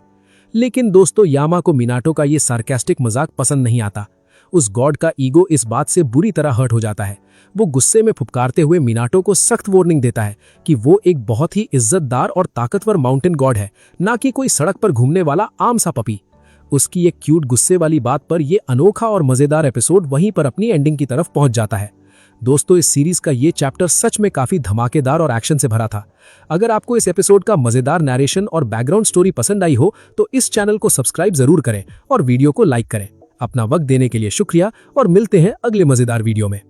लेकिन दोस्तों, यामा को मिनाटो का ये सार्कास्टिक मजाक पसंद नहीं आता। उस गॉड का ईगो इस बात से बुरी तरह हर्ट हो जाता है। वो गुस्से में फुफकारते हुए मिनाटो को सख्त वार्निंग देता है कि वो एक बहुत ही इज्जतदार और ताकतवर माउंटेन गॉड है, ना कि कोई सड़क पर घूमने वाला आम सा पपी। उसकी एक क्यूट गुस्से वाली बात पर यह अनोखा और मजेदार एपिसोड वहीं पर अपनी एंडिंग की तरफ पहुंच जाता है। दोस्तों, इस सीरीज का ये चैप्टर सच में काफी धमाकेदार और एक्शन से भरा था। अगर आपको इस एपिसोड का मजेदार नैरेशन और बैकग्राउंड स्टोरी पसंद आई हो तो इस चैनल को सब्सक्राइब जरूर करें और वीडियो को लाइक करें। अपना वक्त देने के लिए शुक्रिया और मिलते हैं अगले मजेदार वीडियो में।